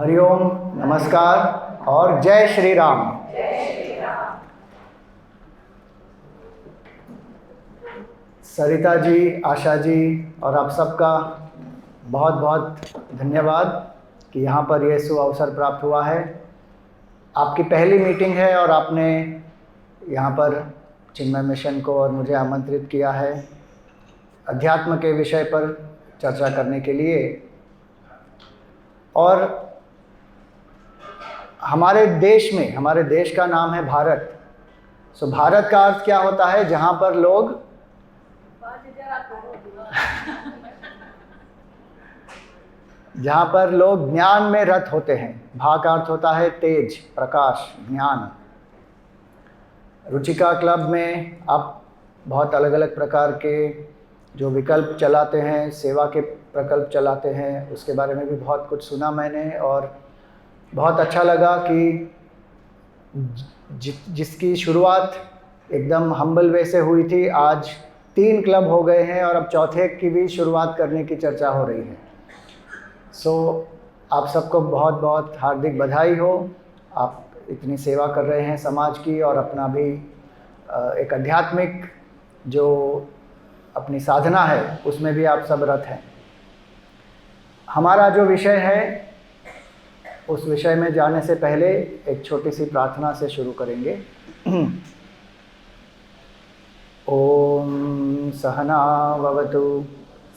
हरिओम, नमस्कार और जय श्री राम। सरिता जी, आशा जी और आप सबका बहुत बहुत धन्यवाद कि यहाँ पर यह सुअवसर प्राप्त हुआ है। आपकी पहली मीटिंग है और आपने यहाँ पर चिन्मय मिशन को और मुझे आमंत्रित किया है अध्यात्म के विषय पर चर्चा करने के लिए। और हमारे देश का नाम है भारत। सो भारत का अर्थ क्या होता है? जहाँ पर लोग जहाँ पर लोग ज्ञान में रत होते हैं। भा का अर्थ होता है तेज, प्रकाश, ज्ञान। रुचिका क्लब में आप बहुत अलग अलग प्रकार के जो विकल्प चलाते हैं, सेवा के प्रकल्प चलाते हैं, उसके बारे में भी बहुत कुछ सुना मैंने और बहुत अच्छा लगा कि जिसकी शुरुआत एकदम हम्बल वे से हुई थी, आज 3 क्लब हो गए हैं और अब चौथे की भी शुरुआत करने की चर्चा हो रही है। सो आप सबको बहुत बहुत हार्दिक बधाई हो। आप इतनी सेवा कर रहे हैं समाज की और अपना भी एक आध्यात्मिक जो अपनी साधना है उसमें भी आप सब रत हैं। हमारा जो विषय है उस विषय में जाने से पहले एक छोटी सी प्रार्थना से शुरू करेंगे। ओम सहना भवतु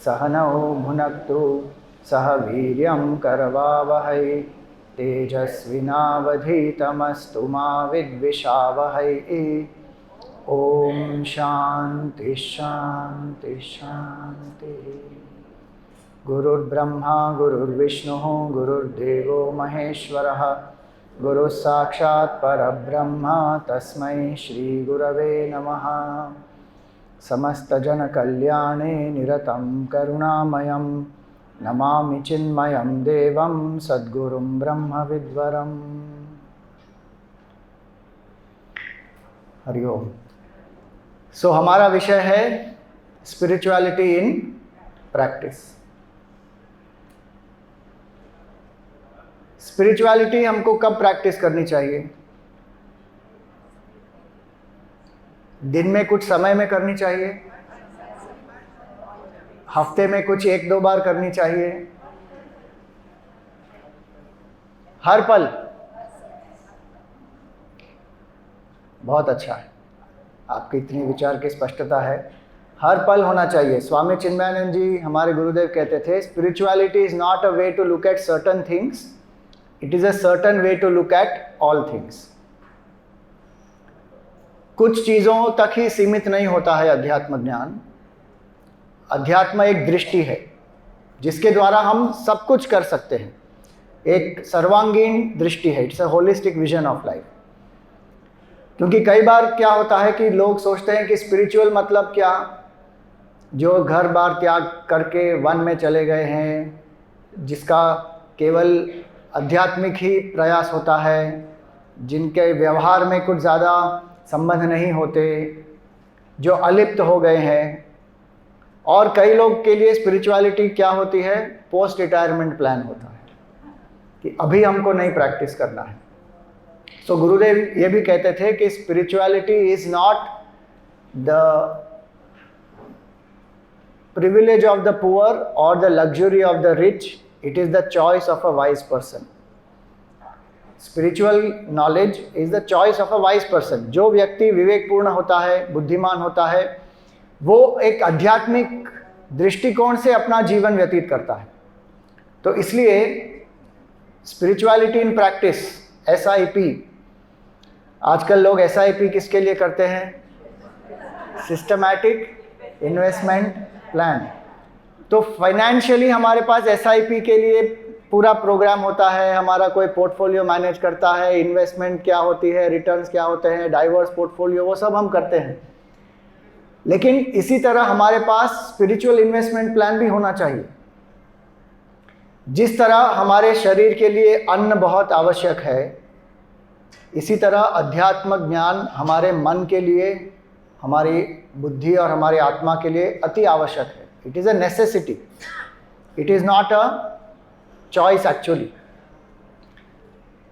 सहनौ भुनक्तु सह वीर्यं करवावहै तेजस्विनावधीतमस्तु मा विद्विषावहै। ओम शांति शांति शांति। गुरुर्ब्रह्मा गुरुर्विष्णु गुरुर्देवो महेश्वरः गुरुः साक्षात् परब्रह्म तस्मै श्री गुरवे नमः। समस्तजनकल्याणे निरतं करुणामयं नमामि चिन्मयं देवं सद्गुरुं ब्रह्मविद्वरम्। हरि ओम। सो हमारा विषय है स्पिरिचुअलिटी इन प्रैक्टिस। स्पिरिचुअलिटी हमको कब प्रैक्टिस करनी चाहिए? दिन में कुछ समय में करनी चाहिए, हफ्ते में कुछ 1-2 बार करनी चाहिए, हर पल? बहुत अच्छा है, आपकी इतनी विचार की स्पष्टता है। हर पल होना चाहिए। स्वामी चिन्मयानंद जी हमारे गुरुदेव कहते थे, spirituality is not a way to look at certain things, it is a certain way to look at all things. कुछ चीजों तक ही सीमित नहीं होता है अध्यात्म ज्ञान। अध्यात्म एक दृष्टि है जिसके द्वारा हम सब कुछ कर सकते हैं। एक सर्वांगीण दृष्टि है, it's a holistic vision of life. क्योंकि कई बार क्या होता है कि लोग सोचते हैं कि स्पिरिचुअल मतलब क्या, जो घर बार त्याग करके वन में चले गए हैं, जिसका केवल आध्यात्मिक ही प्रयास होता है, जिनके व्यवहार में कुछ ज़्यादा संबंध नहीं होते, जो अलिप्त हो गए हैं। और कई लोग के लिए स्पिरिचुअलिटी क्या होती है? पोस्ट रिटायरमेंट प्लान होता है कि अभी हमको नहीं प्रैक्टिस करना है। सो गुरुदेव ये भी कहते थे कि spirituality is not the privilege of the poor और the luxury of the rich, it is the choice of a wise person. Spiritual knowledge is the choice of a wise person. जो व्यक्ति विवेकपूर्ण होता है, बुद्धिमान होता है, वो एक आध्यात्मिक दृष्टिकोण से अपना जीवन व्यतीत करता है। तो इसलिए स्पिरिचुअलिटी इन प्रैक्टिस, SIP, आजकल लोग SIP किसके लिए करते हैं? Systematic investment plan. तो फाइनेंशियली हमारे पास SIP के लिए पूरा प्रोग्राम होता है। हमारा कोई पोर्टफोलियो मैनेज करता है, इन्वेस्टमेंट क्या होती है, रिटर्न्स क्या होते हैं, डाइवर्स पोर्टफोलियो, वो सब हम करते हैं। लेकिन इसी तरह हमारे पास स्पिरिचुअल इन्वेस्टमेंट प्लान भी होना चाहिए। जिस तरह हमारे शरीर के लिए अन्न बहुत आवश्यक है, इसी तरह अध्यात्म ज्ञान हमारे मन के लिए, हमारी बुद्धि और हमारी आत्मा के लिए अति आवश्यक है। It is a necessity, it is not a choice actually.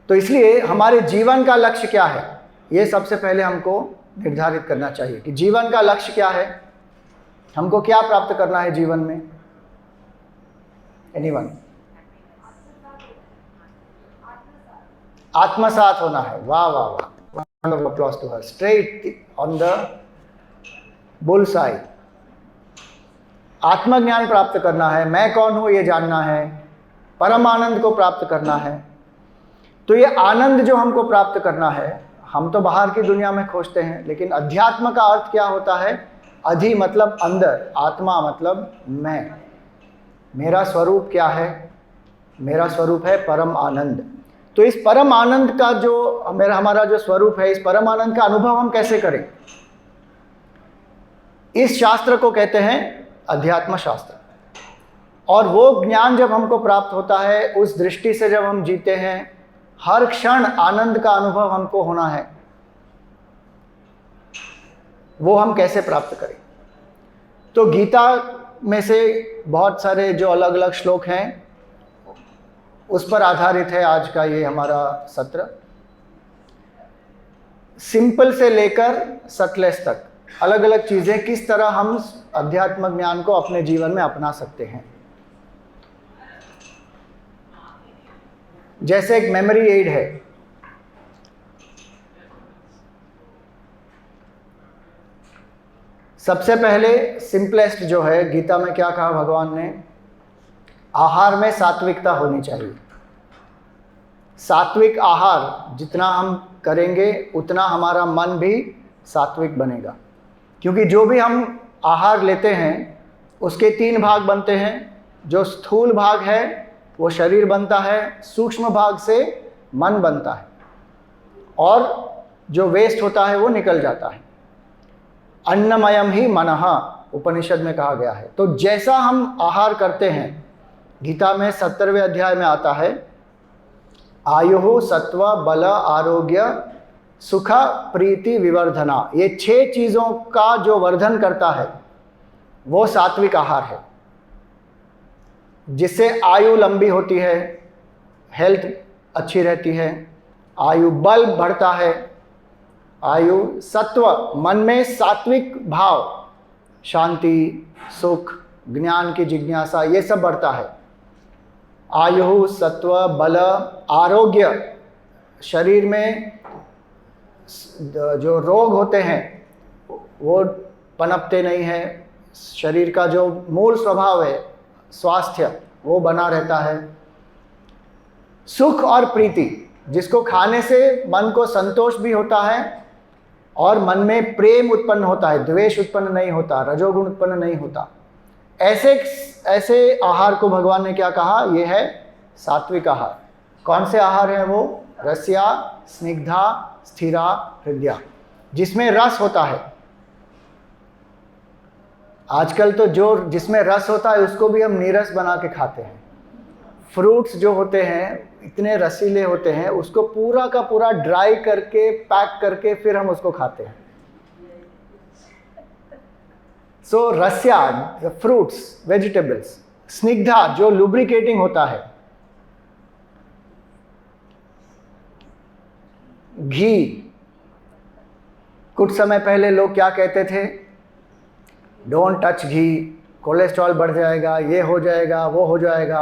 तो इसलिए हमारे जीवन का लक्ष्य क्या है, ये सबसे पहले हमको निर्धारित करना चाहिए कि जीवन का लक्ष्य क्या है, हमको क्या प्राप्त करना है जीवन में। एनीवन? आत्मसात होना है। वाह वाह वाह, round of applause to her, straight on the bull's eye. आत्मज्ञान प्राप्त करना है, मैं कौन हूं ये जानना है, परम आनंद को प्राप्त करना है। तो ये आनंद जो हमको प्राप्त करना है, हम तो बाहर की दुनिया में खोजते हैं, लेकिन अध्यात्म का अर्थ क्या होता है? अधि मतलब अंदर, आत्मा मतलब मैं। मेरा स्वरूप क्या है? मेरा स्वरूप है परम आनंद। तो इस परम आनंद का जो हमारा जो स्वरूप है, इस परम आनंद का अनुभव हम कैसे करें? इस शास्त्र को कहते हैं अध्यात्म शास्त्र। और वो ज्ञान जब हमको प्राप्त होता है, उस दृष्टि से जब हम जीते हैं, हर क्षण आनंद का अनुभव हमको होना है, वो हम कैसे प्राप्त करें? तो गीता में से बहुत सारे जो अलग अलग श्लोक हैं, उस पर आधारित है आज का ये हमारा सत्र। सिंपल से लेकर सटलेस तक अलग अलग चीजें किस तरह हम अध्यात्म ज्ञान को अपने जीवन में अपना सकते हैं। जैसे एक मेमोरी एड है। सबसे पहले सिंपलेस्ट जो है, गीता में क्या कहा भगवान ने? आहार में सात्विकता होनी चाहिए। सात्विक आहार जितना हम करेंगे उतना हमारा मन भी सात्विक बनेगा। क्योंकि जो भी हम आहार लेते हैं उसके 3 भाग बनते हैं। जो स्थूल भाग है वो शरीर बनता है, सूक्ष्म भाग से मन बनता है, और जो वेस्ट होता है वो निकल जाता है। अन्नमयम ही मनः उपनिषद में कहा गया है। तो जैसा हम आहार करते हैं, गीता में 17वें अध्याय में आता है, आयुः सत्व बल आरोग्य सुख प्रीति विवर्धना। ये 6 चीजों का जो वर्धन करता है वो सात्विक आहार है, जिससे आयु लंबी होती है, हेल्थ अच्छी रहती है, आयु बल बढ़ता है, आयु सत्व मन में सात्विक भाव, शांति, सुख, ज्ञान की जिज्ञासा, ये सब बढ़ता है। आयु सत्व बल आरोग्य, शरीर में जो रोग होते हैं वो पनपते नहीं है। शरीर का जो मूल स्वभाव है स्वास्थ्य, वो बना रहता है। सुख और प्रीति, जिसको खाने से मन को संतोष भी होता है और मन में प्रेम उत्पन्न होता है, द्वेष उत्पन्न नहीं होता, रजोगुण उत्पन्न नहीं होता। ऐसे आहार को भगवान ने क्या कहा? ये है सात्विक आहार। कौन से आहार है वो? रस्या स्निग्धा स्थिरा हृदया, जिसमें रस होता है। आजकल तो जिसमें रस होता है उसको भी हम नीरस बना के खाते हैं। फ्रूट्स जो होते हैं इतने रसीले होते हैं, उसको पूरा का पूरा ड्राई करके पैक करके फिर हम उसको खाते हैं। सो रस्या फ्रूट्स वेजिटेबल्स, स्निग्धा जो लुब्रिकेटिंग होता है, घी। कुछ समय पहले लोग क्या कहते थे? डोंट टच घी, कोलेस्ट्रॉल बढ़ जाएगा, ये हो जाएगा, वो हो जाएगा।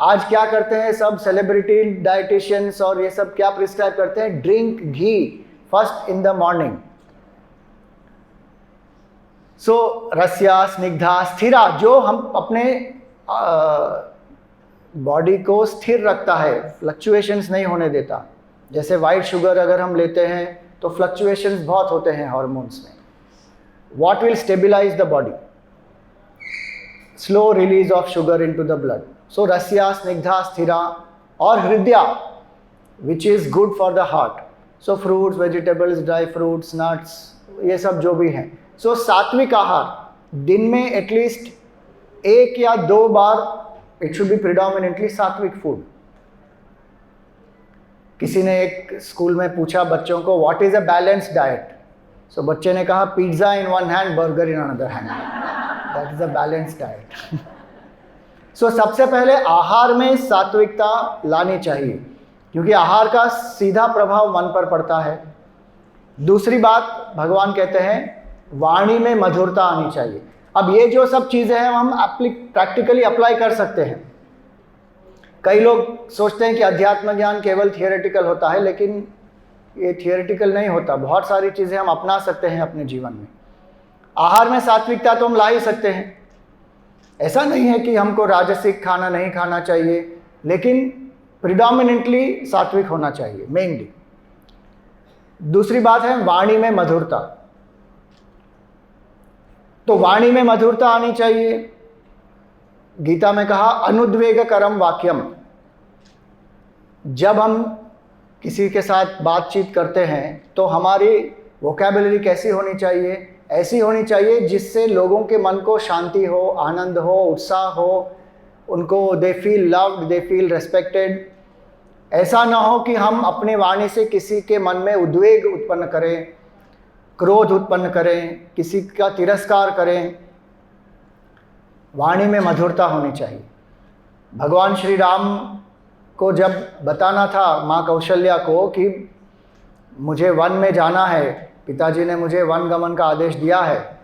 आज क्या करते हैं सब सेलिब्रिटी डाइटिशियंस और ये सब क्या प्रिस्क्राइब करते हैं? Drink ghee first in the morning. So रस्या स्निग्धा स्थिरा, जो हम अपने बॉडी को स्थिर रखता है, फ्लक्चुएशंस नहीं होने देता। जैसे वाइट शुगर अगर हम लेते हैं तो फ्लक्चुएशंस बहुत होते हैं हार्मोन्स में। What will stabilize the body? Slow release of sugar into the blood. So rasya, snigdha, sthira और हृदया, which is good for the heart. So fruits, vegetables, dry fruits, nuts, ये सब जो भी हैं। So सात्विक आहार दिन में एटलीस्ट 1 या 2 बार, it should be predominantly sattvic food. किसी ने एक स्कूल में पूछा बच्चों को, what is a balanced diet? So बच्चे ने कहा, pizza in one hand, burger in another hand, that is a balanced diet. So सबसे पहले आहार में सात्विकता लानी चाहिए। क्योंकि आहार का सीधा प्रभाव मन पर पड़ता है। दूसरी बात भगवान कहते हैं वाणी में मधुरता आनी चाहिए। अब ये जो सब चीज़ें हैं हम प्रैक्टिकली अप्लाई कर सकते हैं। कई लोग सोचते हैं कि अध्यात्म ज्ञान केवल थियोरेटिकल होता है, लेकिन ये थियोरेटिकल नहीं होता। बहुत सारी चीज़ें हम अपना सकते हैं अपने जीवन में। आहार में सात्विकता तो हम ला ही सकते हैं। ऐसा नहीं है कि हमको राजसिक खाना नहीं खाना चाहिए, लेकिन प्रिडोमिनेंटली सात्विक होना चाहिए मेनली। दूसरी बात है वाणी में मधुरता। तो वाणी में मधुरता आनी चाहिए। गीता में कहा अनुद्वेगकरम वाक्यम। जब हम किसी के साथ बातचीत करते हैं तो हमारी वोकैबुलरी कैसी होनी चाहिए? ऐसी होनी चाहिए जिससे लोगों के मन को शांति हो, आनंद हो, उत्साह हो, उनको they feel loved, they feel respected. ऐसा ना हो कि हम अपनी वाणी से किसी के मन में उद्वेग उत्पन्न करें, क्रोध उत्पन्न करें, किसी का तिरस्कार करें। वाणी में मधुरता होनी चाहिए। भगवान श्री राम को जब बताना था माँ कौशल्या को कि मुझे वन में जाना है, पिताजी ने मुझे वन गमन का आदेश दिया है,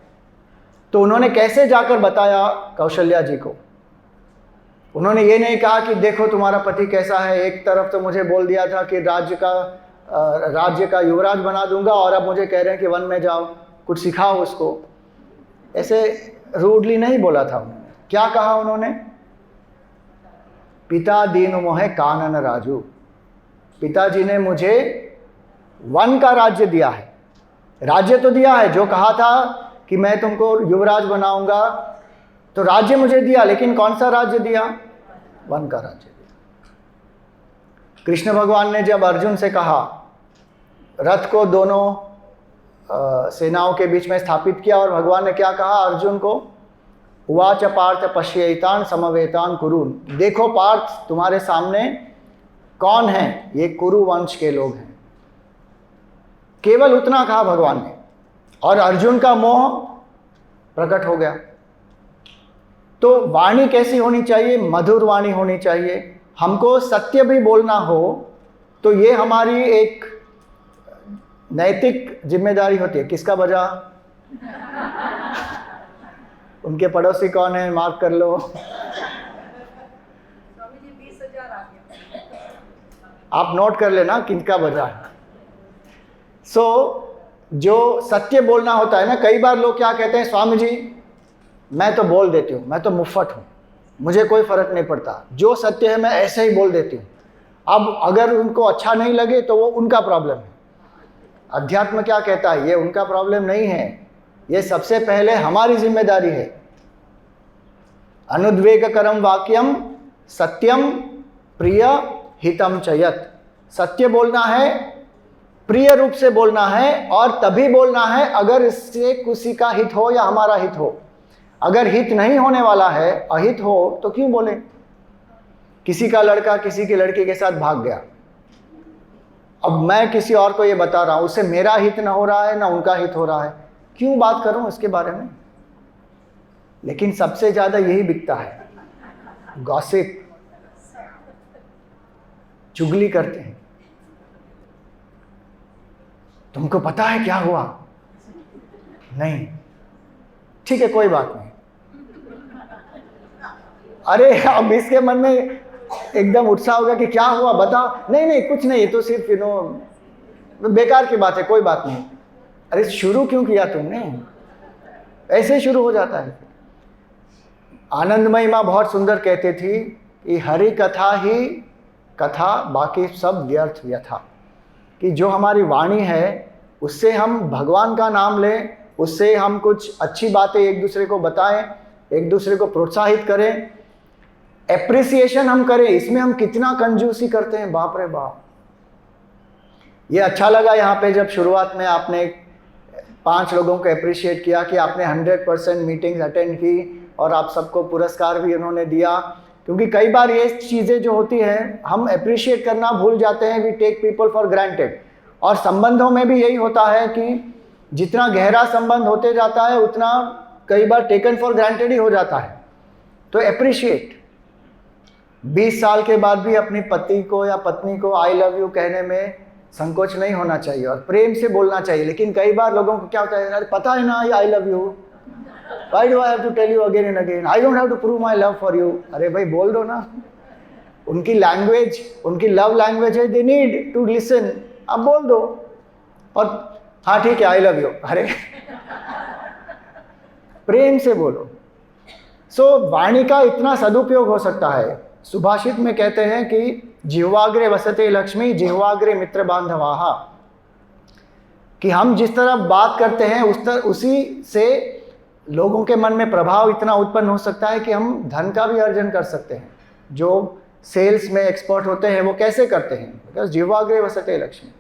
तो उन्होंने कैसे जाकर बताया कौशल्या जी को? उन्होंने ये नहीं कहा कि देखो तुम्हारा पति कैसा है, एक तरफ तो मुझे बोल दिया था कि राज्य का युवराज बना दूंगा और अब मुझे कह रहे हैं कि वन में जाओ, कुछ सिखाओ उसको। ऐसे रूडली नहीं बोला था उन्होंने। क्या कहा उन्होंने? पिता दीनु मोहे कानन राजू। पिताजी ने मुझे वन का राज्य दिया है। राज्य तो दिया है, जो कहा था कि मैं तुमको युवराज बनाऊंगा, तो राज्य मुझे दिया, लेकिन कौन सा राज्य दिया? वन का राज्य दिया। कृष्ण भगवान ने जब अर्जुन से कहा, रथ को दोनों सेनाओं के बीच में स्थापित किया, और भगवान ने क्या कहा अर्जुन को? उवाच पार्थ पश्येतान समवेतान कुरुन। देखो पार्थ, तुम्हारे सामने कौन है? ये कुरु वंश के लोग हैं। केवल उतना कहा भगवान ने, और अर्जुन का मोह प्रकट हो गया। तो वाणी कैसी होनी चाहिए? मधुर वाणी होनी चाहिए। हमको सत्य भी बोलना हो तो ये हमारी एक नैतिक जिम्मेदारी होती है। किसका बजा? उनके पड़ोसी कौन है? मार्क कर लो। आप नोट कर लेना किनका बजा है। जो सत्य बोलना होता है ना, कई बार लोग क्या कहते हैं, स्वामी जी मैं तो बोल देती हूँ, मैं तो मुफ्फट हूँ, मुझे कोई फर्क नहीं पड़ता, जो सत्य है मैं ऐसे ही बोल देती हूँ। अब अगर उनको अच्छा नहीं लगे तो वो उनका प्रॉब्लम है। अध्यात्म क्या कहता है? ये उनका प्रॉब्लम नहीं है, ये सबसे पहले हमारी जिम्मेदारी है। अनुद्वेगकरम वाक्यम सत्यम प्रिय हितम चयत। सत्य बोलना है, प्रिय रूप से बोलना है, और तभी बोलना है अगर इससे किसी का हित हो या हमारा हित हो। अगर हित नहीं होने वाला है, अहित हो, तो क्यों बोले? किसी का लड़का किसी की लड़की के साथ भाग गया, अब मैं किसी और को ये बता रहा हूं, उससे मेरा हित ना हो रहा है ना उनका हित हो रहा है, क्यों बात करूं इसके बारे में? लेकिन सबसे ज्यादा यही बिकता है, गॉसिप, चुगली करते हैं। तुमको पता है क्या हुआ? नहीं, ठीक है कोई बात नहीं। अरे अब इसके मन में एकदम उत्साह होगा कि क्या हुआ, बता। नहीं नहीं कुछ नहीं, ये तो सिर्फ बेकार की बात है, कोई बात नहीं। अरे शुरू क्यों किया तुमने? ऐसे ही शुरू हो जाता है। आनंदमयी माँ बहुत सुंदर कहते थी कि हरि कथा ही कथा, बाकी सब व्यर्थ व्यथा। कि जो हमारी वाणी है उससे हम भगवान का नाम लें, उससे हम कुछ अच्छी बातें एक दूसरे को बताएं, एक दूसरे को प्रोत्साहित करें, एप्रिसिएशन हम करें। इसमें हम कितना कंजूसी करते हैं, बाप रे बाप। ये अच्छा लगा यहाँ पे जब शुरुआत में आपने 5 लोगों को अप्रिशिएट किया कि आपने 100% मीटिंग्स अटेंड की, और आप सबको पुरस्कार भी उन्होंने दिया। क्योंकि कई बार ये चीज़ें जो होती हैं हम अप्रिशिएट करना भूल जाते हैं, we take people for granted. और संबंधों में भी यही होता है कि जितना गहरा संबंध होते जाता है उतना कई बार टेकन फॉर ग्रांटेड ही हो जाता है। तो अप्रिशिएट। 20 साल के बाद भी अपनी पति को या पत्नी को आई लव यू कहने में संकोच नहीं होना चाहिए और प्रेम से बोलना चाहिए। लेकिन कई बार लोगों को क्या होता है, अरे पता है ना I love you, why do I have to tell you again and again, I don't have to prove my love for you. अरे भाई बोल दो ना, उनकी लैंग्वेज, उनकी लव लैंग्वेज है, दे नीड टू लिसन, आप बोल दो। और हाँ ठीक है आई लव यू, अरे प्रेम से बोलो। वाणी का इतना सदुपयोग हो सकता है। सुभाषित में कहते हैं कि जिह्वाग्रे वसते लक्ष्मी जिह्वाग्रे मित्र बांधवाः, कि हम जिस तरह बात करते हैं उसी से लोगों के मन में प्रभाव इतना उत्पन्न हो सकता है कि हम धन का भी अर्जन कर सकते हैं। जो सेल्स में एक्सपर्ट होते हैं वो कैसे करते हैं, बिकॉज जिह्वाग्रे वसते लक्ष्मी।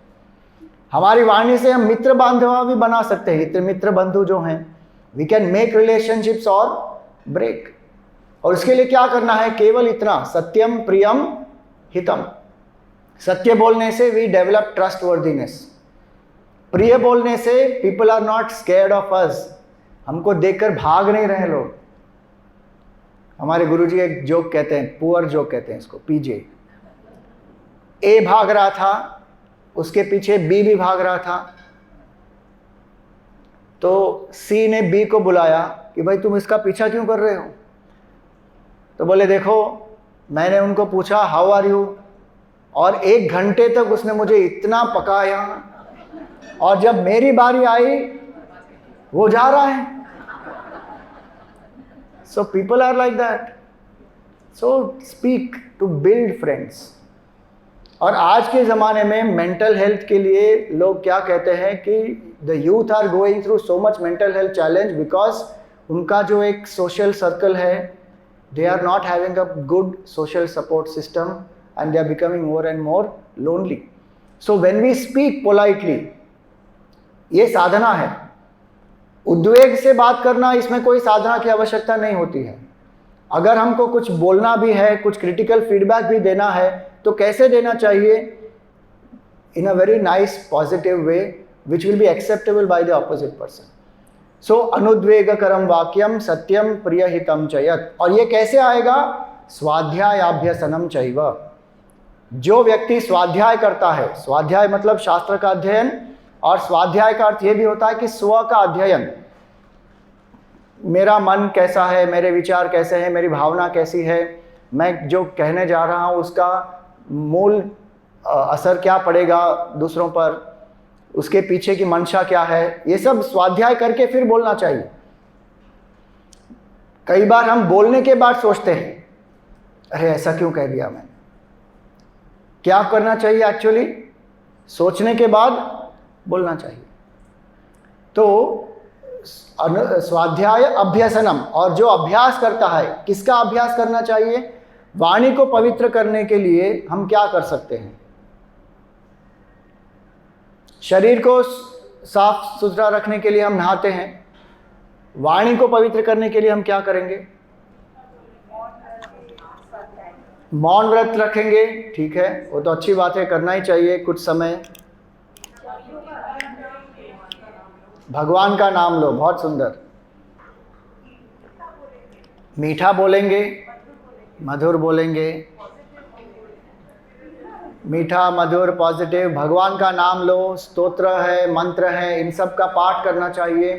हमारी वाणी से हम मित्र बांधवा भी बना सकते हैं, मित्र बंधु जो हैं, वी कैन मेक रिलेशनशिप्स और ब्रेक। और उसके लिए क्या करना है, केवल इतना, सत्यम प्रियम हितम। सत्य बोलने से वी डेवलप ट्रस्ट वर्दीनेस। प्रिय बोलने से people are not scared of us, हमको देखकर भाग नहीं रहे लोग। हमारे गुरुजी एक जोक कहते हैं, पुअर जोक कहते हैं इसको, पीजे। ए भाग रहा था, उसके पीछे बी भी भाग रहा था, तो सी ने बी को बुलाया कि भाई तुम इसका पीछा क्यों कर रहे हो। तो बोले देखो मैंने उनको पूछा हाउ आर यू, और 1 घंटे तक उसने मुझे इतना पकाया, और जब मेरी बारी आई वो जा रहा है। So people are like that. So speak to build friends. और आज के ज़माने में मेंटल हेल्थ के लिए लोग क्या कहते हैं कि the youth are going through so much mental health challenge because उनका जो एक सोशल सर्कल है, they are not having a good social support system and they are becoming more and more lonely. So when we speak politely, ये साधना है। उद्वेग से बात करना, इसमें कोई साधना की आवश्यकता नहीं होती है। अगर हमको कुछ बोलना भी है, कुछ क्रिटिकल फीडबैक भी देना है, तो कैसे देना चाहिए, in a very nice positive way which will be acceptable by the opposite person. So अनुद्वेगकरम वाक्यम सत्यम प्रियहितम चयत। और ये कैसे आएगा, स्वाध्यायाभ्यसनम चैव। जो व्यक्ति स्वाध्याय करता है, स्वाध्याय मतलब शास्त्र का अध्ययन, और स्वाध्याय का अर्थ ये भी होता है कि स्व का अध्ययन। मेरा मन कैसा है, मेरे विचार कैसे हैं, मेरी भावना कैसी है, मैं जो कहने जा रहा हूँ उसका मूल असर क्या पड़ेगा दूसरों पर, उसके पीछे की मंशा क्या है, ये सब स्वाध्याय करके फिर बोलना चाहिए। कई बार हम बोलने के बाद सोचते हैं अरे ऐसा क्यों कह दिया मैंने। क्या करना चाहिए एक्चुअली, सोचने के बाद बोलना चाहिए। तो स्वाध्याय अभ्यसनम, और जो अभ्यास करता है, किसका अभ्यास करना चाहिए, वाणी को पवित्र करने के लिए हम क्या कर सकते हैं। शरीर को साफ सुथरा रखने के लिए हम नहाते हैं, वाणी को पवित्र करने के लिए हम क्या करेंगे, मौन व्रत रखेंगे। ठीक है, वो तो अच्छी बात है, करना ही चाहिए कुछ समय। भगवान का नाम लो, बहुत सुंदर। मीठा बोलेंगे, मधुर बोलेंगे, मीठा मधुर पॉजिटिव, भगवान का नाम लो, स्तोत्र है, मंत्र है, इन सब का पाठ करना चाहिए।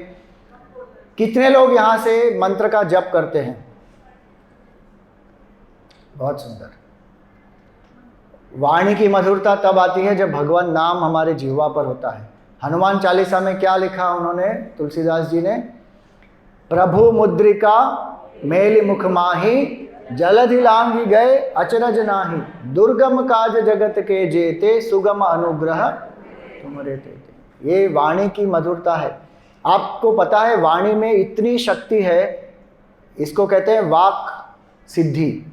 कितने लोग यहाँ से मंत्र का जप करते हैं, बहुत सुंदर। वाणी की मधुरता तब आती है जब भगवान नाम हमारे जिह्वा पर होता है। हनुमान चालीसा में क्या लिखा उन्होंने, तुलसीदास जी ने, प्रभु मुद्रिका मेलि मुख माही, जलधि लांघि गए अचरज नाही, दुर्गम काज जगत के जेते, सुगम अनुग्रह तुमरे तेते। ये वाणी की मधुरता है। आपको पता है वाणी में इतनी शक्ति है, इसको कहते हैं वाक सिद्धि।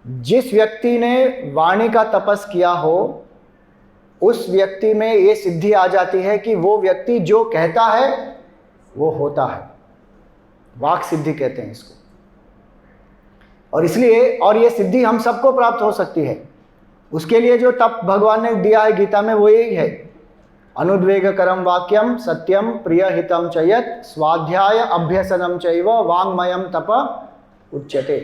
जिस व्यक्ति ने वाणी का तपस किया हो, उस व्यक्ति में ये सिद्धि आ जाती है कि वो व्यक्ति जो कहता है वो होता है। वाक सिद्धि कहते हैं इसको। और इसलिए, और ये सिद्धि हम सबको प्राप्त हो सकती है। उसके लिए जो तप भगवान ने दिया है गीता में वो यही है, अनुद्वेगकरम वाक्यम सत्यम प्रियहितम चयत, स्वाध्याय अभ्यसनम चैव वाङ्मयम तप उच्यते।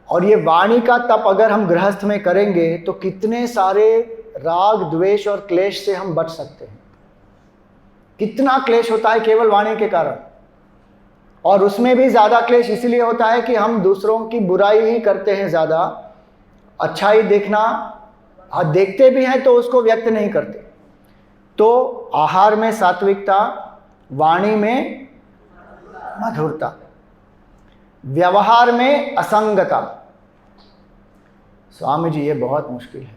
और ये वाणी का तप अगर हम गृहस्थ में करेंगे तो कितने सारे राग द्वेष और क्लेश से हम बच सकते हैं। कितना क्लेश होता है केवल वाणी के कारण, और उसमें भी ज़्यादा क्लेश इसलिए होता है कि हम दूसरों की बुराई ही करते हैं ज़्यादा, अच्छाई देखना देखते भी हैं तो उसको व्यक्त नहीं करते। तो आहार में सात्विकता, वाणी में मधुरता, व्यवहार में असंगता। स्वामी जी ये बहुत मुश्किल है,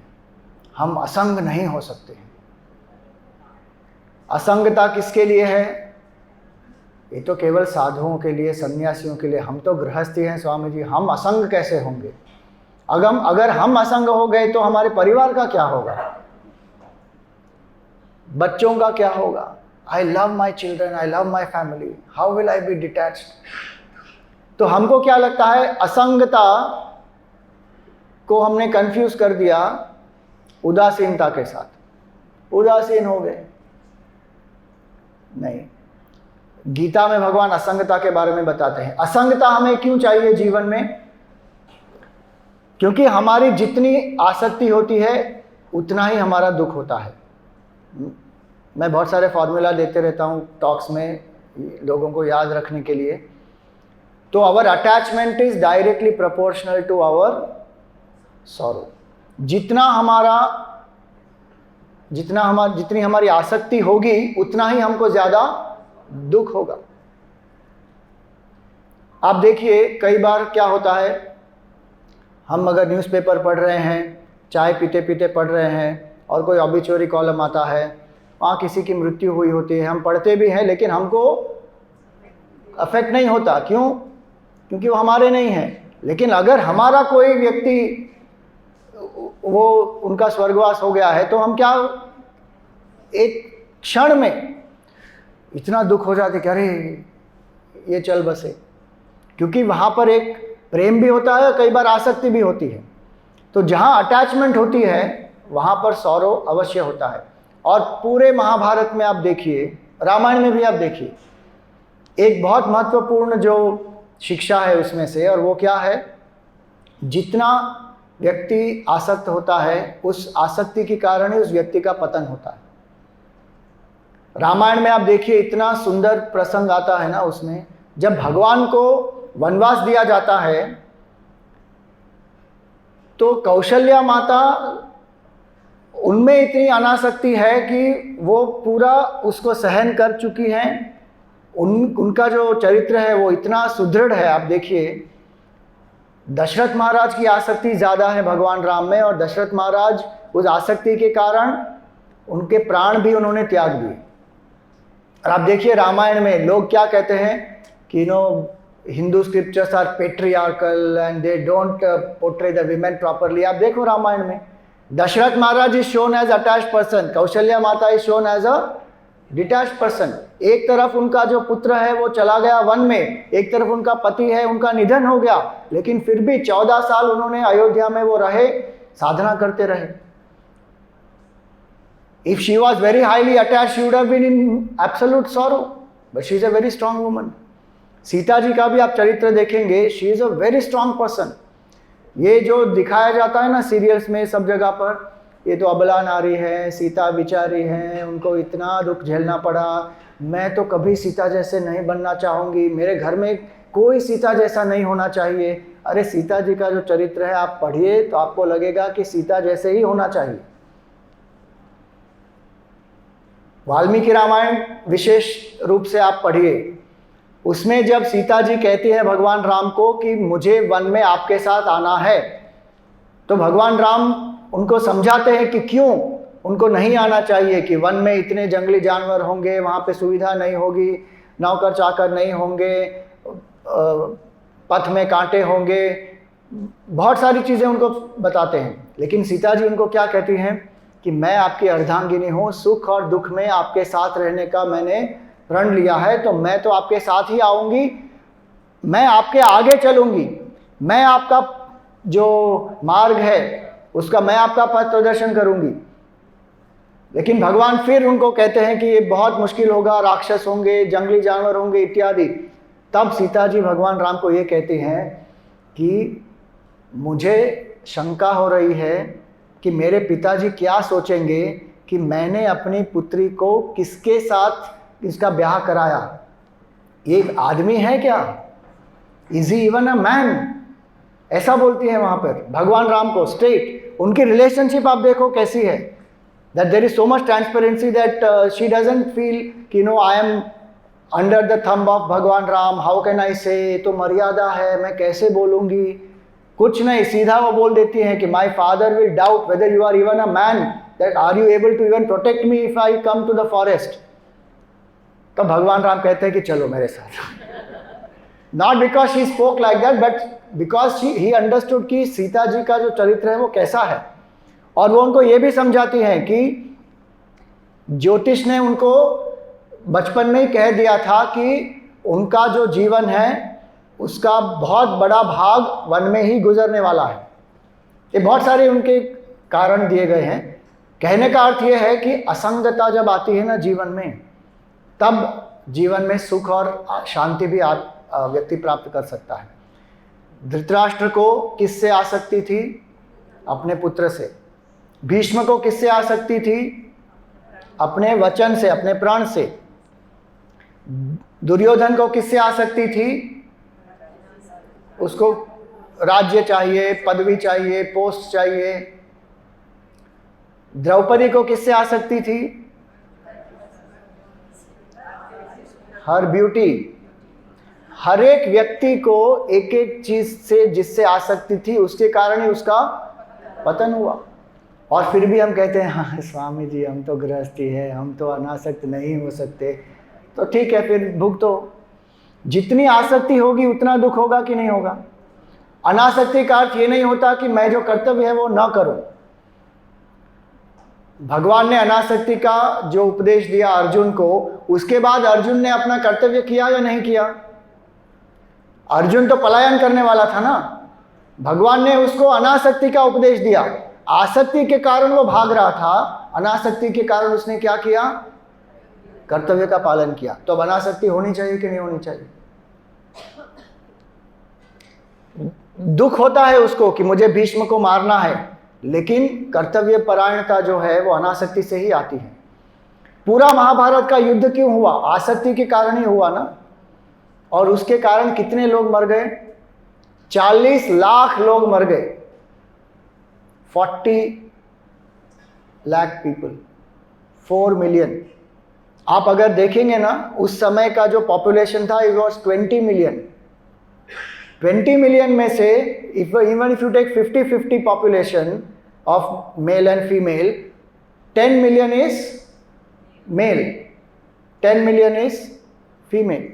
हम असंग नहीं हो सकते हैं। असंगता किसके लिए है? ये तो केवल साधुओं के लिए, सन्यासियों के लिए। हम तो गृहस्थी हैं स्वामी जी, हम असंग कैसे होंगे? अगर हम असंग हो गए तो हमारे परिवार का क्या होगा, बच्चों का क्या होगा? I love my children, I love my family, how will I be detached? तो हमको क्या लगता है, असंगता को हमने कंफ्यूज कर दिया उदासीनता के साथ, उदासीन हो गए। नहीं, गीता में भगवान असंगता के बारे में बताते हैं। असंगता हमें क्यों चाहिए जीवन में? क्योंकि हमारी जितनी आसक्ति होती है उतना ही हमारा दुख होता है। मैं बहुत सारे फॉर्मूला देते रहता हूँ टॉक्स में लोगों को याद रखने के लिए। तो our attachment is directly proportional to our sorrow. जितनी हमारी आसक्ति होगी उतना ही हमको ज़्यादा दुख होगा। आप देखिए कई बार क्या होता है, हम अगर न्यूज़पेपर पढ़ रहे हैं, चाय पीते पीते पढ़ रहे हैं और कोई ऑबिचुअरी कॉलम आता है, वहाँ किसी की मृत्यु हुई होती है, हम पढ़ते भी हैं लेकिन हमको अफेक्ट नहीं होता। क्यों? क्योंकि वो हमारे नहीं हैं। लेकिन अगर हमारा कोई व्यक्ति वो उनका स्वर्गवास हो गया है तो हम क्या, एक क्षण में इतना दुख हो जाते कि अरे ये चल बसे। क्योंकि वहाँ पर एक प्रेम भी होता है, कई बार आसक्ति भी होती है। तो जहाँ अटैचमेंट होती है वहाँ पर सौरो अवश्य होता है। और पूरे महाभारत में आप देखिए, रामायण में भी आप देखिए, एक बहुत महत्वपूर्ण जो शिक्षा है उसमें से, और वो क्या है, जितना व्यक्ति आसक्त होता है उस आसक्ति के कारण ही उस व्यक्ति का पतन होता है। रामायण में आप देखिए इतना सुंदर प्रसंग आता है ना उसमें, जब भगवान को वनवास दिया जाता है तो कौशल्या माता, उनमें इतनी अनासक्ति है कि वो पूरा उसको सहन कर चुकी हैं। उनका जो चरित्र है वो इतना सुदृढ़ है। आप देखिए दशरथ महाराज की आसक्ति ज़्यादा है भगवान राम में, और दशरथ महाराज उस आसक्ति के कारण उनके प्राण भी उन्होंने त्याग दिए। और आप देखिए रामायण में लोग क्या कहते हैं कि Hindu scriptures are patriarchal and they don't portray the women properly. आप देखो रामायण में Dashrath Maharaj is shown as attached person, Kaushalya Mata is shown as a detached person. एक तरफ उनका जो पुत्र है वो चला गया वन में, एक तरफ उनका पति है, उनका निधन हो गया, लेकिन फिर भी 14 साल उन्होंने अयोध्या में वो रहे, साधना करते रहे। If she was very highly attached, she would have been in absolute sorrow, but she is a very strong woman. Sita ji का भी आप चरित्र देखेंगे, she is a very strong person. ये जो दिखाया जाता है ना सीरियल्स में सब जगह पर, ये तो अबला नारी है, सीता बिचारी है, उनको इतना दुख झेलना पड़ा, मैं तो कभी सीता जैसे नहीं बनना चाहूँगी, मेरे घर में कोई सीता जैसा नहीं होना चाहिए। अरे सीता जी का जो चरित्र है आप पढ़िए तो आपको लगेगा कि सीता जैसे ही होना चाहिए। वाल्मीकि रामायण विशेष रूप से आप पढ़िए, उसमें जब सीता जी कहती है भगवान राम को कि मुझे वन में आपके साथ आना है, तो भगवान राम उनको समझाते हैं कि क्यों उनको नहीं आना चाहिए, कि वन में इतने जंगली जानवर होंगे, वहाँ पे सुविधा नहीं होगी, नौकर चाकर नहीं होंगे, पथ में कांटे होंगे, बहुत सारी चीज़ें उनको बताते हैं। लेकिन सीता जी उनको क्या कहती हैं कि मैं आपकी अर्धांगिनी हूँ, सुख और दुख में आपके साथ रहने का मैंने प्रण लिया है, तो मैं तो आपके साथ ही आऊँगी, मैं आपके आगे चलूँगी, मैं आपका जो मार्ग है उसका मैं आपका पथ प्रदर्शन करूँगी। लेकिन भगवान फिर उनको कहते हैं कि ये बहुत मुश्किल होगा, राक्षस होंगे, जंगली जानवर होंगे इत्यादि। तब सीता जी भगवान राम को ये कहती हैं कि मुझे शंका हो रही है कि मेरे पिताजी क्या सोचेंगे कि मैंने अपनी पुत्री को किसके साथ इसका ब्याह कराया। ये एक आदमी है क्या? Is he even a man? ऐसा बोलती है वहां पर भगवान राम को स्ट्रेट। उनकी रिलेशनशिप आप देखो कैसी है, that there is so much transparency that she doesn't feel कि no I am under the thumb of Bhagwan Ram, how can I से, तो मर्यादा है, मैं कैसे बोलूंगी। कुछ नहीं, सीधा वो बोल देती है कि my father will doubt whether you are even a man, that are you able to even protect me if I come to the forest. तो भगवान राम कहते हैं कि चलो मेरे साथ। Not because she spoke like that, but because he understood कि सीता जी का जो चरित्र है वो कैसा है। और वो उनको ये भी समझाती हैं कि ज्योतिष ने उनको बचपन में ही कह दिया था कि उनका जो जीवन है उसका बहुत बड़ा भाग वन में ही गुजरने वाला है। ये बहुत सारे उनके कारण दिए गए हैं। कहने का अर्थ ये है कि असंगता जब आती है ना जीवन में, तब जीवन में सुख और शांति भी व्यक्ति प्राप्त कर सकता है। धृतराष्ट्र को किससे आसक्ति थी? अपने पुत्र से। भीष्म को किससे आसक्ति थी? अपने वचन से, अपने प्राण से। दुर्योधन को किससे आसक्ति थी? उसको राज्य चाहिए, पदवी चाहिए, पोस्ट चाहिए। द्रौपदी को किससे आसक्ति थी? हर ब्यूटी। हर एक व्यक्ति को एक एक चीज से जिससे आसक्ति थी उसके कारण ही उसका पतन हुआ। और फिर भी हम कहते हैं हाँ स्वामी जी हम तो गृहस्थी है, हम तो अनासक्त नहीं हो सकते। तो ठीक है, फिर भुगतो। जितनी आसक्ति होगी उतना दुख होगा कि नहीं होगा? अनासक्ति का अर्थ ये नहीं होता कि मैं जो कर्तव्य है वो ना करूं। भगवान ने अनासक्ति का जो उपदेश दिया अर्जुन को, उसके बाद अर्जुन ने अपना कर्तव्य किया या नहीं किया? अर्जुन तो पलायन करने वाला था ना। भगवान ने उसको अनासक्ति का उपदेश दिया। आसक्ति के कारण वो भाग रहा था, अनासक्ति के कारण उसने क्या किया? कर्तव्य का पालन किया। तो अब अनासक्ति होनी चाहिए कि नहीं होनी चाहिए? दुख होता है उसको कि मुझे भीष्म को मारना है, लेकिन कर्तव्य परायणता जो है वो अनासक्ति से ही आती है। पूरा महाभारत का युद्ध क्यों हुआ? आसक्ति के कारण ही हुआ ना। और उसके कारण कितने लोग मर गए? 40 लाख लोग मर गए। 40 लाख पीपल, 4 मिलियन। आप अगर देखेंगे ना उस समय का जो पॉपुलेशन था इट वॉज 20 मिलियन। 20 मिलियन में से even if you take 50-50 population of male and female, 10 million is male, 10 million is female.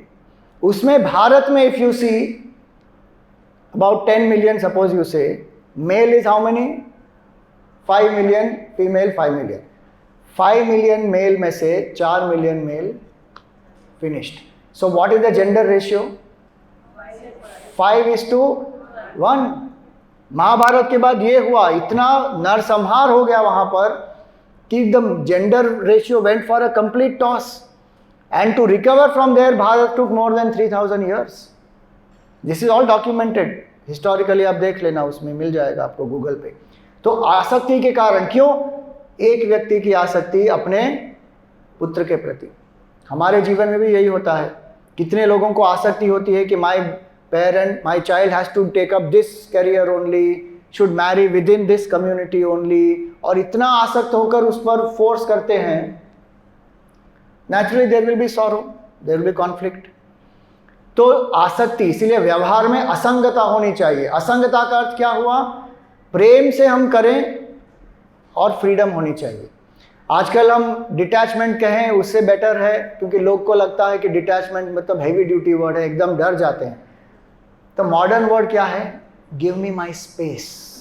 उसमें भारत में if you see about 10 million, suppose you say, male is how many? 5 million, female 5 million. 5 million male में से 4 million male finished. So what is the gender ratio? 5:1. Mahabharat के बाद ये हुआ, इतना नरसंहार हो गया वहां पर कि the gender ratio went for a complete toss. And to recover from there, Bharat took more than 3000 years. This is all documented. Historically आप देख लेना, उसमें मिल जाएगा आपको गूगल पे। तो आसक्ति के कारण, क्यों? एक व्यक्ति की आसक्ति अपने पुत्र के प्रति। हमारे जीवन में भी यही होता है। कितने लोगों को आसक्ति होती है कि my child has to take up this career only, should marry with in this community only, और इतना आसक्त होकर उस पर फोर्स करते हैं। Naturally there will be sorrow, there will be conflict. तो आसक्ति, इसीलिए व्यवहार में असंगता होनी चाहिए। असंगता का अर्थ क्या हुआ? प्रेम से हम करें और फ्रीडम होनी चाहिए। आजकल हम डिटैचमेंट कहें उससे बेटर है, क्योंकि लोग को लगता है कि डिटैचमेंट मतलब हैवी ड्यूटी वर्ड है, एकदम डर जाते हैं। तो मॉडर्न वर्ड क्या है? गिव मी माई स्पेस।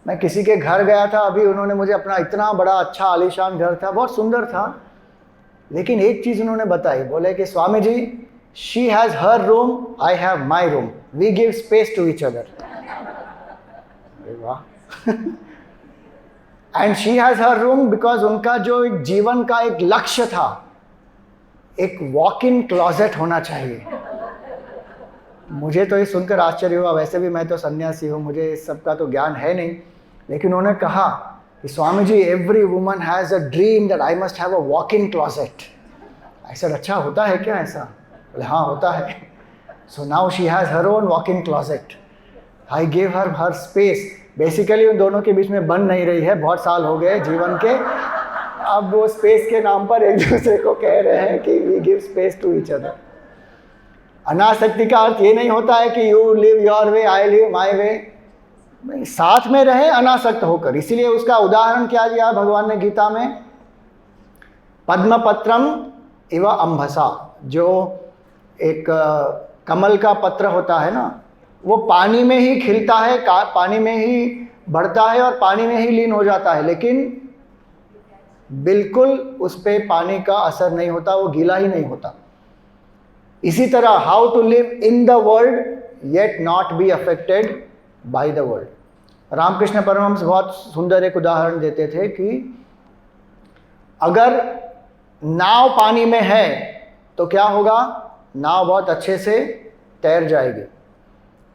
मैं किसी के घर गया था अभी, उन्होंने मुझे अपना इतना बड़ा अच्छा आलीशान घर था, बहुत सुंदर था, लेकिन एक चीज उन्होंने बताई। बोले कि Swami ji, she has her room, I have my room, we give space to each other. वाह। And she has her room because उनका जो एक जीवन का एक लक्ष्य था, एक वॉक इन क्लॉजेट होना चाहिए। मुझे तो ये सुनकर आश्चर्य हुआ, वैसे भी मैं तो सन्यासी हूँ, मुझे इस सब का तो ज्ञान है नहीं, लेकिन उन्होंने कहा कि Swami ji, every woman has a dream that I must have a walk in closet. ऐसा अच्छा होता है क्या ऐसा? बोले हाँ होता है। So now she has her own walk in closet. I give her space. Basically उन दोनों के बीच में बन नहीं रही है, बहुत साल हो गए जीवन के, अब वो स्पेस के नाम पर एक दूसरे को कह रहे हैं कि we give space to each other. अनासक्ति का अर्थ ये नहीं होता है कि you live your way, I live my way, साथ में रहे अनासक्त होकर। इसीलिए उसका उदाहरण क्या दिया भगवान ने गीता में? पद्म पत्रम इव अंभसा, जो एक कमल का पत्र होता है ना, वो पानी में ही खिलता है, पानी में ही बढ़ता है और पानी में ही लीन हो जाता है, लेकिन बिल्कुल उस पर पानी का असर नहीं होता, वो गीला ही नहीं होता। इसी तरह how to live in the world yet not be affected by the world. Ramakrishna Paramahamsa बहुत सुंदर एक उदाहरण देते थे कि अगर नाव पानी में है तो क्या होगा? नाव बहुत अच्छे से तैर जाएगी,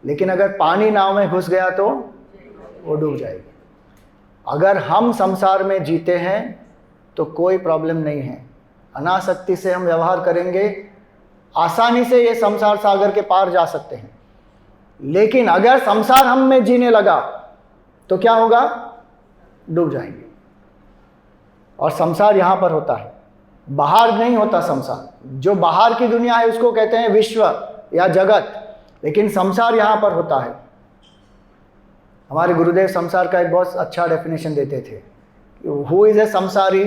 लेकिन अगर पानी नाव में घुस गया तो वो डूब जाएगी। अगर हम संसार में जीते हैं तो कोई प्रॉब्लम नहीं है, अनासक्ति से हम व्यवहार करेंगे, आसानी से ये संसार सागर के पार जा सकते हैं। लेकिन अगर संसार हम में जीने लगा तो क्या होगा? डूब जाएंगे। और संसार यहां पर होता है, बाहर नहीं होता संसार। जो बाहर की दुनिया है उसको कहते हैं विश्व या जगत, लेकिन संसार यहां पर होता है। हमारे गुरुदेव संसार का एक बहुत अच्छा डेफिनेशन देते थे, हु इज ए संसारी?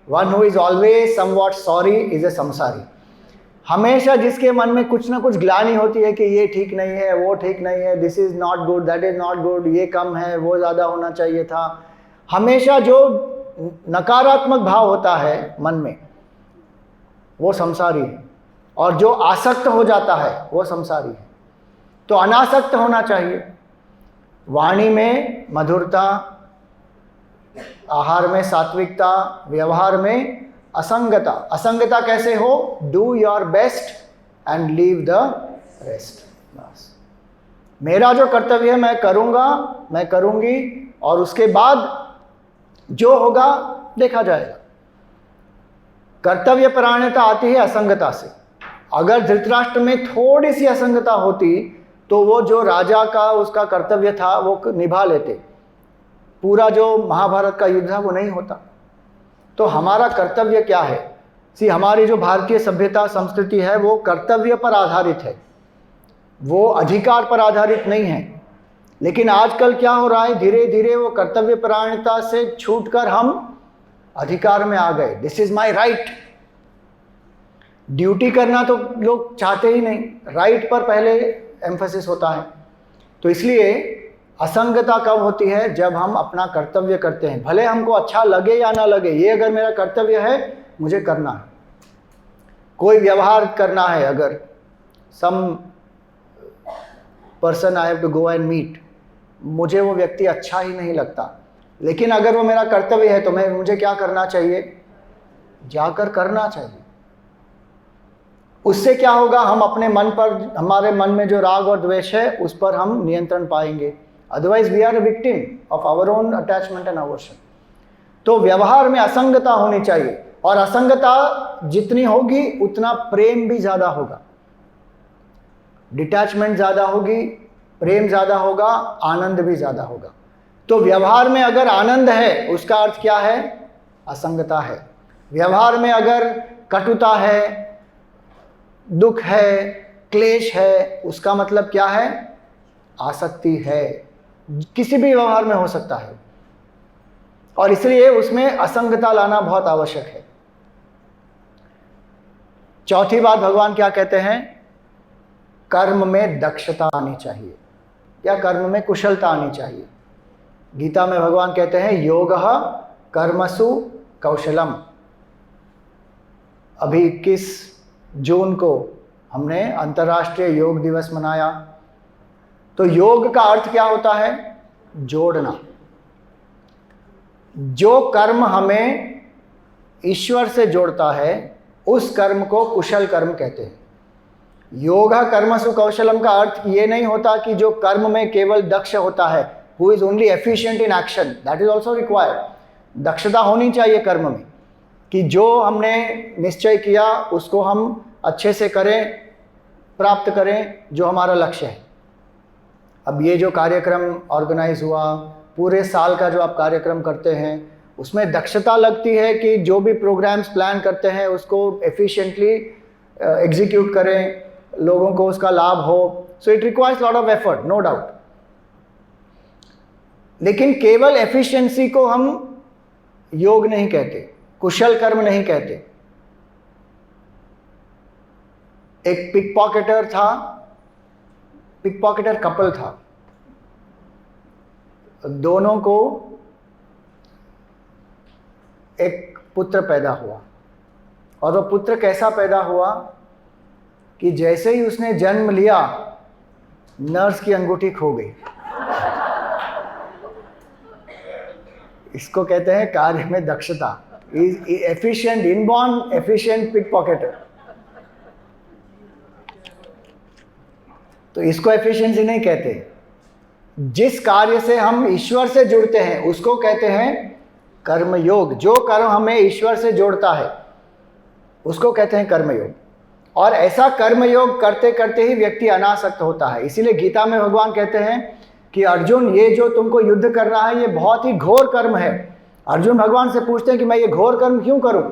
One who is always somewhat sorry is a संसारी। हमेशा जिसके मन में कुछ ना कुछ ग्लानि होती है कि ये ठीक नहीं है, वो ठीक नहीं है, this is not good, that is not good, ये कम है, वो ज़्यादा होना चाहिए था, हमेशा जो नकारात्मक भाव होता है मन में, वो संसारी है। और जो आसक्त हो जाता है वो संसारी है। तो अनासक्त होना चाहिए। वाणी में मधुरता, आहार में सात्विकता, व्यवहार में असंगता। असंगता कैसे हो? Do your best and leave the rest. बस मेरा जो कर्तव्य है मैं करूंगा, मैं करूंगी, और उसके बाद जो होगा देखा जाएगा। कर्तव्य परायणता आती है असंगता से। अगर धृतराष्ट्र में थोड़ी सी असंगता होती तो वो जो राजा का उसका कर्तव्य था वो निभा लेते, पूरा जो महाभारत का युद्ध था वो नहीं होता। तो हमारा कर्तव्य क्या है? हमारी जो भारतीय सभ्यता संस्कृति है वो कर्तव्य पर आधारित है, वो अधिकार पर आधारित नहीं है। लेकिन आजकल क्या हो रहा है, धीरे धीरे वो कर्तव्य परायणता से छूटकर हम अधिकार में आ गए। This is my right. Duty करना तो लोग चाहते ही नहीं, राइट पर पहले एम्फेसिस होता है। तो इसलिए असंगता कब होती है? जब हम अपना कर्तव्य करते हैं, भले हमको अच्छा लगे या ना लगे, ये अगर मेरा कर्तव्य है मुझे करना है। कोई व्यवहार करना है, अगर some person I have to go and meet, मुझे वो व्यक्ति अच्छा ही नहीं लगता, लेकिन अगर वो मेरा कर्तव्य है तो मुझे क्या करना चाहिए? जाकर करना चाहिए। उससे क्या होगा? हम अपने मन पर, हमारे मन में जो राग और द्वेष है उस पर हम नियंत्रण पाएंगे। Otherwise we are a victim of our own attachment and aversion. तो व्यवहार में असंगता होनी चाहिए, और असंगता जितनी होगी उतना प्रेम भी ज्यादा होगा, डिटैचमेंट ज्यादा होगी, प्रेम ज्यादा होगा, आनंद भी ज्यादा होगा। तो व्यवहार में अगर आनंद है उसका अर्थ क्या है? असंगता है। व्यवहार में अगर कटुता है, दुख है, क्लेश है, उसका मतलब क्या है? आसक्ति है। किसी भी व्यवहार में हो सकता है, और इसलिए उसमें असंगता लाना बहुत आवश्यक है। चौथी बात भगवान क्या कहते हैं? कर्म में दक्षता आनी चाहिए, या कर्म में कुशलता आनी चाहिए। गीता में भगवान कहते हैं योगः कर्मसु कौशलम। अभी 21 जून को हमने अंतर्राष्ट्रीय योग दिवस मनाया। तो योग का अर्थ क्या होता है? जोड़ना। जो कर्म हमें ईश्वर से जोड़ता है उस कर्म को कुशल कर्म कहते हैं। योगा कर्मसु कौशलम का अर्थ ये नहीं होता कि जो कर्म में केवल दक्ष होता है, who is only efficient in action, that is also required. दक्षता होनी चाहिए कर्म में कि जो हमने निश्चय किया उसको हम अच्छे से करें, प्राप्त करें जो हमारा लक्ष्य है। अब ये जो कार्यक्रम ऑर्गेनाइज हुआ, पूरे साल का जो आप कार्यक्रम करते हैं, उसमें दक्षता लगती है कि जो भी प्रोग्राम्स प्लान करते हैं उसको एफिशिएंटली एग्जीक्यूट करें, लोगों को उसका लाभ हो। So it requires lot of effort, no doubt. लेकिन केवल एफिशिएंसी को हम योग नहीं कहते, कुशल कर्म नहीं कहते। एक पिक पॉकेटर था, पिक पॉकेटर कपल था, दोनों को एक पुत्र पैदा हुआ, और वो पुत्र कैसा पैदा हुआ कि जैसे ही उसने जन्म लिया नर्स की अंगूठी खो गई। इसको कहते हैं कार्य में दक्षता, एफिशिएंट, इनबॉर्न एफिशिएंट पिक पॉकेटर। तो इसको एफिशिएंसी नहीं कहते। जिस कार्य से हम ईश्वर से जुड़ते हैं उसको कहते हैं कर्मयोग। जो कर्म हमें ईश्वर से जोड़ता है उसको कहते हैं कर्मयोग। और ऐसा कर्मयोग करते करते ही व्यक्ति अनासक्त होता है। इसीलिए गीता में भगवान कहते हैं कि अर्जुन, ये जो तुमको युद्ध करना है ये बहुत ही घोर कर्म है। अर्जुन भगवान से पूछते हैं कि मैं ये घोर कर्म क्यों करूं?